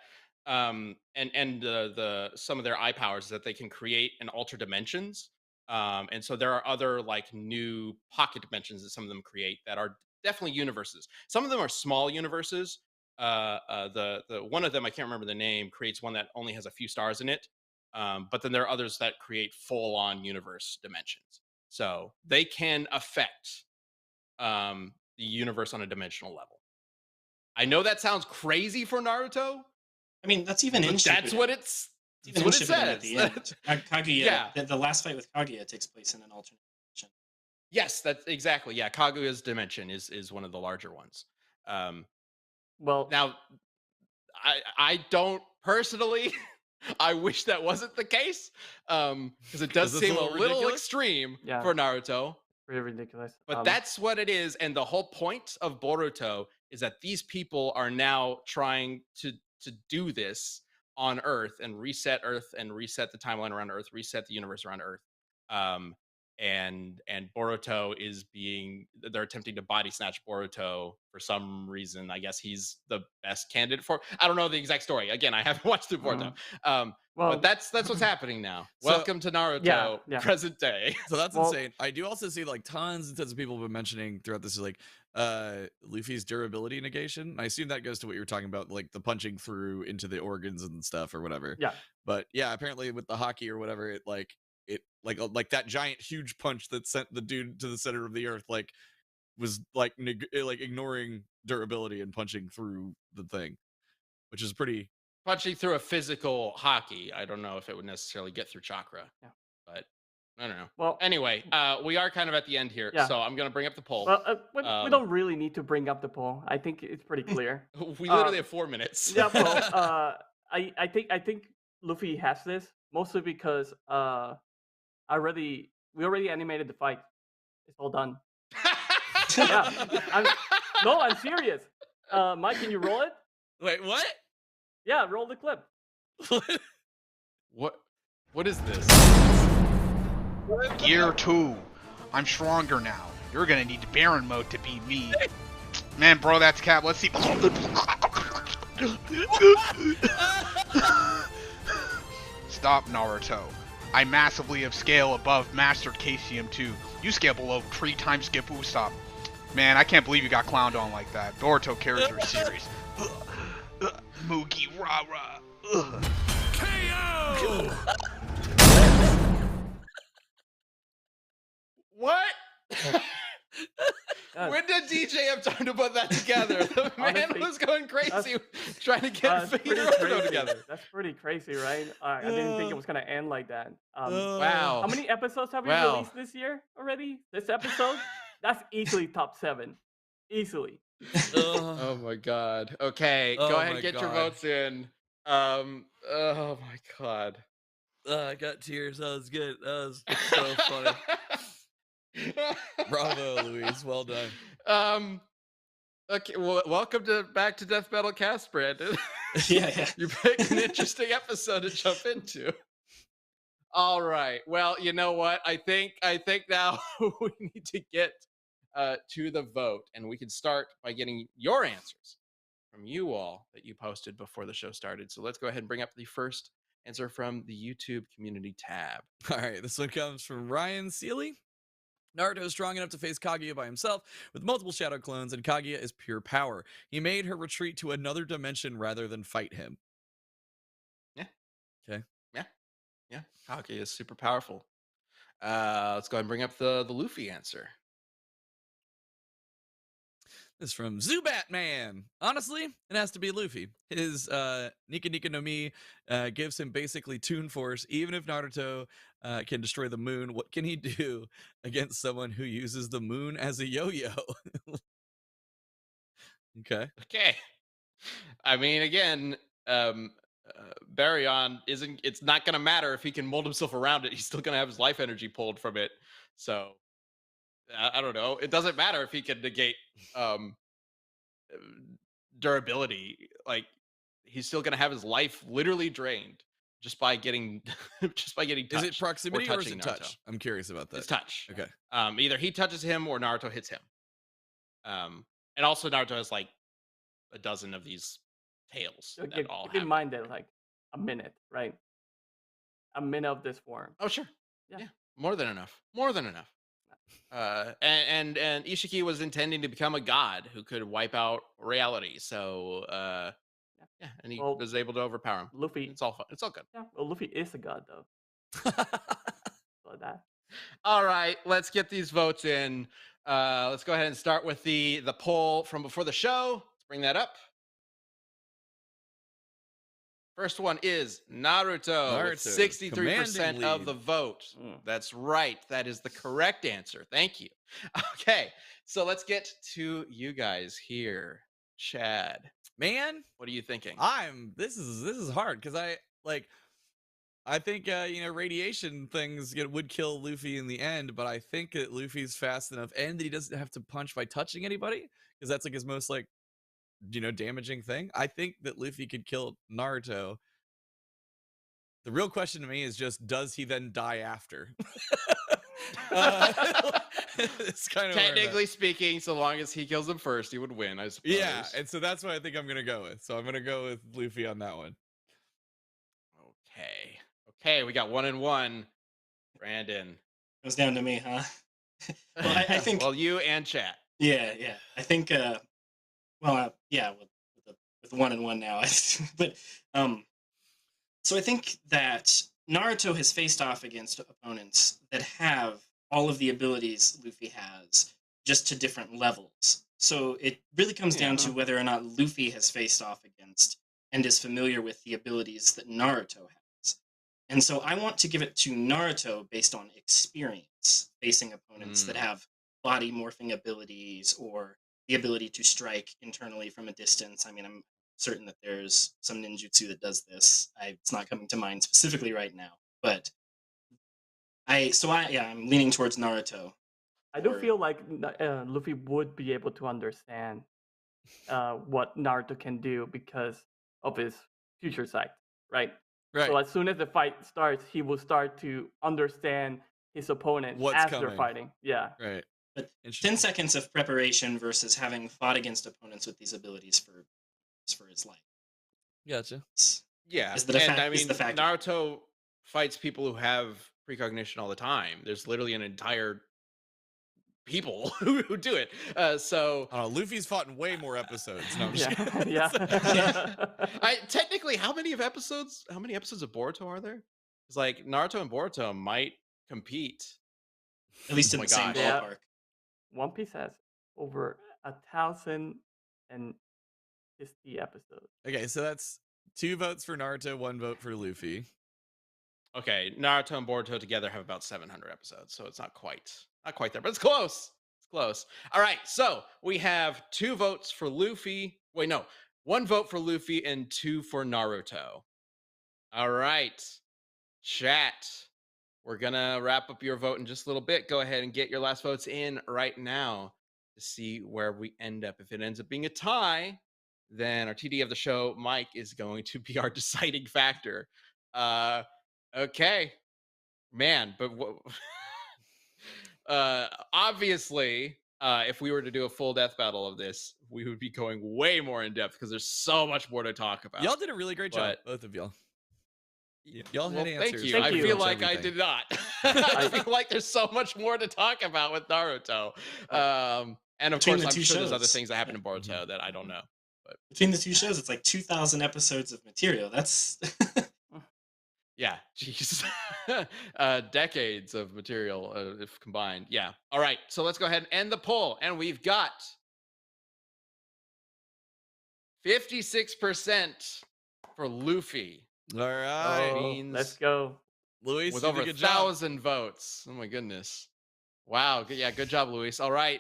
and the some of their eye powers is that they can create and alter dimensions. And so there are other like new pocket dimensions that some of them create that are definitely universes. Some of them are small universes. The one of them, I can't remember the name, creates one that only has a few stars in it. But then there are others that create full on universe dimensions. So they can affect the universe on a dimensional level. I know that sounds crazy for Naruto, I mean, that's even in but that's Shippuden. what it's Even that's in what it Shippuden at says. the end, Kaguya, Yeah. the last fight with Kaguya takes place in an alternate dimension. Yes, that's exactly. Yeah, Kaguya's dimension is one of the larger ones. Um, well, now, I don't personally. I wish that wasn't the case, because it does 'Cause it's a seem a little little ridiculous? extreme Yeah. for Naruto. pretty ridiculous. But that's what it is, and the whole point of Boruto is that these people are now trying to do this on Earth and reset the timeline around Earth, reset the universe around Earth. Um, and Boruto they're attempting to body snatch Boruto for some reason. I guess he's the best candidate for. I don't know the exact story. Again, I haven't watched it Boruto. But Well, that's what's happening now. So Welcome to yeah, Naruto, yeah. present day. so that's Well, insane. I do also see like tons and tons of people have been mentioning throughout this is like Luffy's durability negation. I assume that goes to what you were talking about, like the punching through into the organs and stuff or whatever. yeah. But yeah, apparently with the hockey or whatever, it like that giant huge punch that sent the dude to the center of the earth like was like like ignoring durability and punching through the thing, which is pretty. Punching through a physical hockey. I don't know if it would necessarily get through chakra, Yeah. but I don't know. Well, Anyway, we are kind of at the end here, Yeah. so I'm gonna bring up the poll. well, we Um, don't really need to bring up the poll. I think it's pretty clear. we literally Um, have 4 minutes. Yeah, well, I think Luffy has this mostly because we already animated the fight. It's all done. Yeah, I'm serious. Mike, can you roll it? Wait, what? Yeah, roll the clip. What is this? Gear 2. I'm stronger now. You're gonna need Baron mode to beat me. Man, bro, that's cap. Let's see. Stop, Naruto. I massively have scale above Master KCM 2. You scale below 3 times Gifu. Stop. Man, I can't believe you got clowned on like that. Boruto character series. Mugi Rara. KO! What? Yeah, When did DJ have time to put that together? The man Honestly, was going crazy trying to get that's Fate pretty Naruto crazy. together. That's pretty crazy, right? I didn't think it was gonna end like that. Wow. How many episodes have we Wow. released this year already? This episode? That's easily top 7. Easily. Oh my god. Okay, Oh go ahead my and get your God. votes in. Oh my god. I got tears. That was good. That was so funny. Bravo, Luis. Well done. Okay, well, welcome back to Death Metal Cast, Brandon. Yeah. You picked an interesting episode to jump into. All right. Well, you know what? I think now we need to get to the vote, and we can start by getting your answers from you all that you posted before the show started. So let's go ahead and bring up the first answer from the YouTube community tab. All right, this one comes from Ryan Seeley. Naruto is strong enough to face Kaguya by himself with multiple shadow clones, and Kaguya is pure power. He made her retreat to another dimension rather than fight him. Yeah. Okay. Yeah. Kaguya is super powerful. Let's go ahead and bring up the Luffy answer. This is from Zubat Man. Honestly, it has to be Luffy. His Nika Nika no Mi gives him basically Toon Force. Even if Naruto can destroy the moon, what can he do against someone who uses the moon as a yo-yo? Okay. Okay. I mean, again, Baryon it's not going to matter if he can mold himself around it. He's still going to have his life energy pulled from it. So I don't know. It doesn't matter if he can negate durability. Like, he's still going to have his life literally drained just by getting touched. Is it proximity or is touching it Naruto. touch? I'm curious about that. It's touch. Okay. Either he touches him or Naruto hits him. And also Naruto has like a dozen of these tails So that all keep in have. mind that like a minute, right? A minute of this form. Oh sure, Yeah. yeah, more than enough. More than enough. And Ishiki was intending to become a god who could wipe out reality. So yeah, and he Well, was able to overpower him. Luffy. It's all fun. It's all good. Yeah, well, Luffy is a god though. So that. All right, let's get these votes in. Let's go ahead and start with the poll from before the show. Let's bring that up. First one is Naruto with Naruto, 63% commanding of lead. the vote. Mm. That's right. That is the correct answer. Thank you. Okay, so let's get to you guys here. Chad, Man, what are you thinking? this is hard because I think radiation things would kill Luffy in the end, but I think that Luffy's fast enough and that he doesn't have to punch by touching anybody because that's like his most damaging thing. I think that Luffy could kill Naruto. The real question to me is just, does he then die after? It's kind of Technically speaking, so long as he kills him first, he would win, I suppose. yeah, and so that's what I think I'm gonna go with. So I'm gonna go with Luffy on that one. Okay. Okay, we got 1 and 1. Brandon. Goes down to me, huh? Well, I think well, you and chat. yeah. I think yeah, with 1 and 1 now. But so I think that Naruto has faced off against opponents that have all of the abilities Luffy has, just to different levels. So it really comes down to whether or not Luffy has faced off against and is familiar with the abilities that Naruto has. And so I want to give it to Naruto based on experience, facing opponents that have body morphing abilities or the ability to strike internally from a distance. I mean, I'm certain that there's some ninjutsu that does this. It's not coming to mind specifically right now, but I'm leaning towards Naruto. I do feel like Luffy would be able to understand what Naruto can do because of his future sight, right? Right. So as soon as the fight starts, he will start to understand his opponent as they're fighting. Yeah. Right. But 10 seconds of preparation versus having fought against opponents with these abilities for his life. Gotcha. Yeah, Is the and I mean, is the fact Naruto fights people who have precognition all the time. There's literally an entire people who do it. So Luffy's fought in way more episodes. No, I'm just Yeah. kidding. Yeah. I technically, how many episodes of Boruto are there? It's like Naruto and Boruto might compete. at least Oh in my the same gosh. Yeah. ballpark. One Piece has over 1,050 episodes. Okay, so that's 2 votes for Naruto, 1 vote for Luffy. Okay, Naruto and Boruto together have about 700 episodes, so it's not quite there, but it's close. It's close. All right, so we have 2 votes for Luffy. Wait, no, 1 vote for Luffy and 2 for Naruto. All right, chat. We're gonna wrap up your vote in just a little bit. Go ahead and get your last votes in right now to see where we end up. If it ends up being a tie, then our TD of the show, Mike, is going to be our deciding factor. Okay, man, but obviously, if we were to do a full death battle of this, we would be going way more in depth because there's so much more to talk about. Y'all did a really great job, both of y'all. Y'all had answers. Thank you. Thank I you. feel like I did not. I feel like there's so much more to talk about with Naruto. And of Between course, the I'm two sure there's other shows. things that happen in Boruto that I don't know. But Between the 2 shows, it's like 2,000 episodes of material. That's yeah, jeez. Decades of material if combined. Yeah. All right. So let's go ahead and end the poll. And we've got 56% for Luffy. All right. Let's go. Luis, With you over did a good job. 1,000 votes. Oh my goodness. Wow. Yeah, good job, Luis. All right.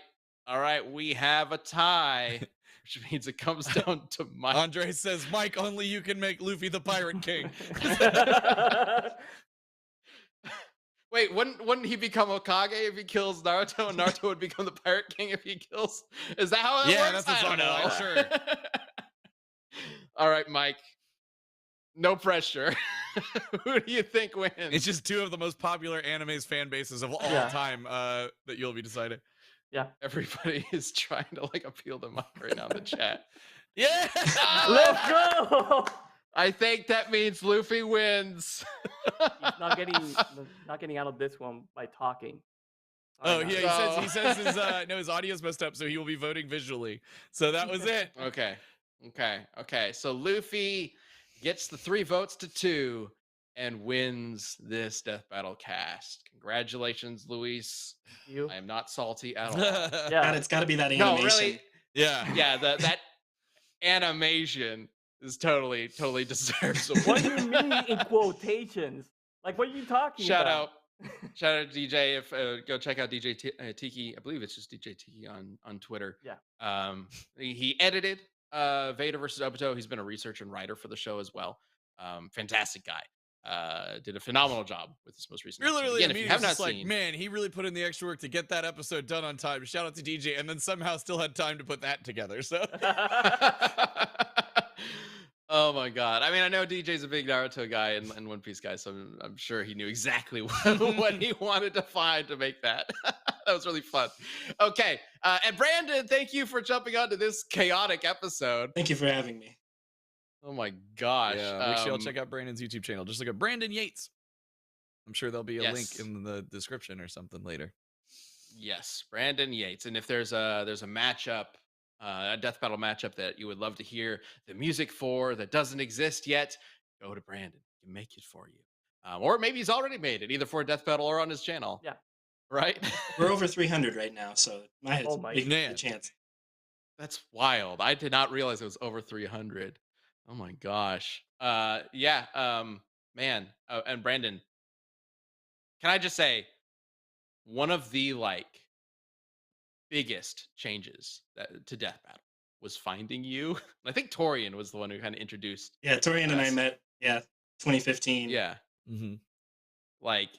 We have a tie, which means it comes down to Mike. Andre says, Mike, only you can make Luffy the Pirate King. Wait, wouldn't he become Hokage if he kills Naruto, and Naruto would become the Pirate King if he kills? Is that how it works? Yeah, that's what's I on don't the know. line, sure. All right, Mike. No pressure. Who do you think wins? It's just 2 of the most popular anime's fan bases of all time that you'll be deciding. Yeah. Everybody is trying to appeal to Mike right now in the chat. Yeah. Let's go. I think that means Luffy wins. He's not getting out of this one by talking. Oh yeah, he says his audio's messed up, so he will be voting visually. So that was it. Okay. So Luffy gets the 3 votes to 2 and wins this death battle cast. Congratulations, Luis. You. I am not salty at all. Yeah. God, it's got to be that animation. No, really. Yeah. That animation is totally deserves a What win. do you mean in quotations? Like, what are you talking about? Shout out to DJ. If go check out DJ Tiki. I believe it's just DJ Tiki on Twitter. Yeah. He edited Veda versus Obito. He's been a researcher and writer for the show as well. Fantastic guy. Did a phenomenal job with this most recent. Really, Again, if you have not seen, man, he really put in the extra work to get that episode done on time. Shout out to DJ, and then somehow still had time to put that together. So, Oh my god! I mean, I know DJ's a big Naruto guy and One Piece guy, so I'm sure he knew exactly what he wanted to find to make that. That was really fun. Okay, and Brandon, thank you for jumping onto this chaotic episode. Thank you for having me. Oh my gosh! Yeah, make sure y'all check out Brandon's YouTube channel. Just look at Brandon Yates. I'm sure there'll be a link Yes. in the description or something later. Yes, Brandon Yates. And if there's a matchup, a death battle matchup that you would love to hear the music for that doesn't exist yet, go to Brandon. He can make it for you. Or maybe he's already made it, either for a death battle or on his channel. Yeah. Right? We're over 300 right now, so might have Oh a my big man. chance. That's wild. I did not realize it was over 300. Oh my gosh. Yeah. Man. And Brandon, can I just say one of the biggest changes to Death Battle was finding you. I think Torian was the one who kind of introduced Yeah, Torian and I us. met, 2015. Yeah. Mm-hmm. Like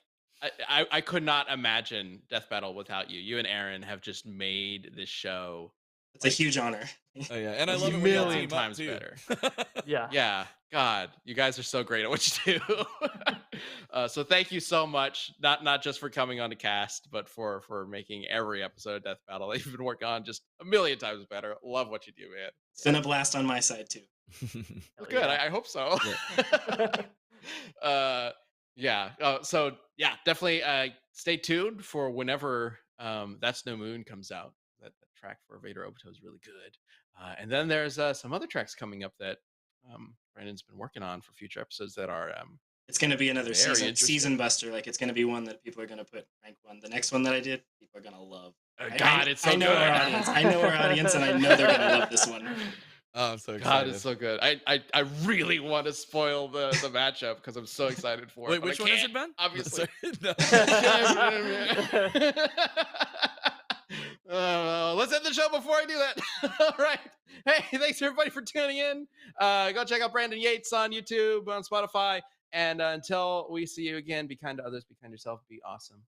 I could not imagine Death Battle without you. You and Aaron have just made this show It's a huge honor. Oh yeah, and I a love it when y'all million team up, times too. better. Yeah. Yeah, God, you guys are so great at what you do. So thank you so much, not just for coming on the cast, but for making every episode of Death Battle that you've been working on just a million times better. Love what you do, man. It's been a blast on my side too. Hell Good. yeah. I hope so. Yeah. So yeah, definitely stay tuned for whenever That's No Moon comes out. That track for Vader Obito is really good. And then there's some other tracks coming up that Brandon's been working on for future episodes that are It's going to be another very season interesting. buster. Like it's going to be one that people are going to put rank one. The next one that I did, people are going to love. God, it's so I know good. our audience. I know our audience, and I know they're going to love this one. Oh, I'm so excited. God, it's so good. I really want to spoil the matchup because I'm so excited for Wait, it. but which I one is can't, it, Ben? Obviously. Sorry, no. Let's end the show before I do that. All right. Hey, thanks everybody for tuning in. Go check out Brandon Yates on YouTube, on Spotify. And until we see you again, be kind to others, be kind to yourself, be awesome.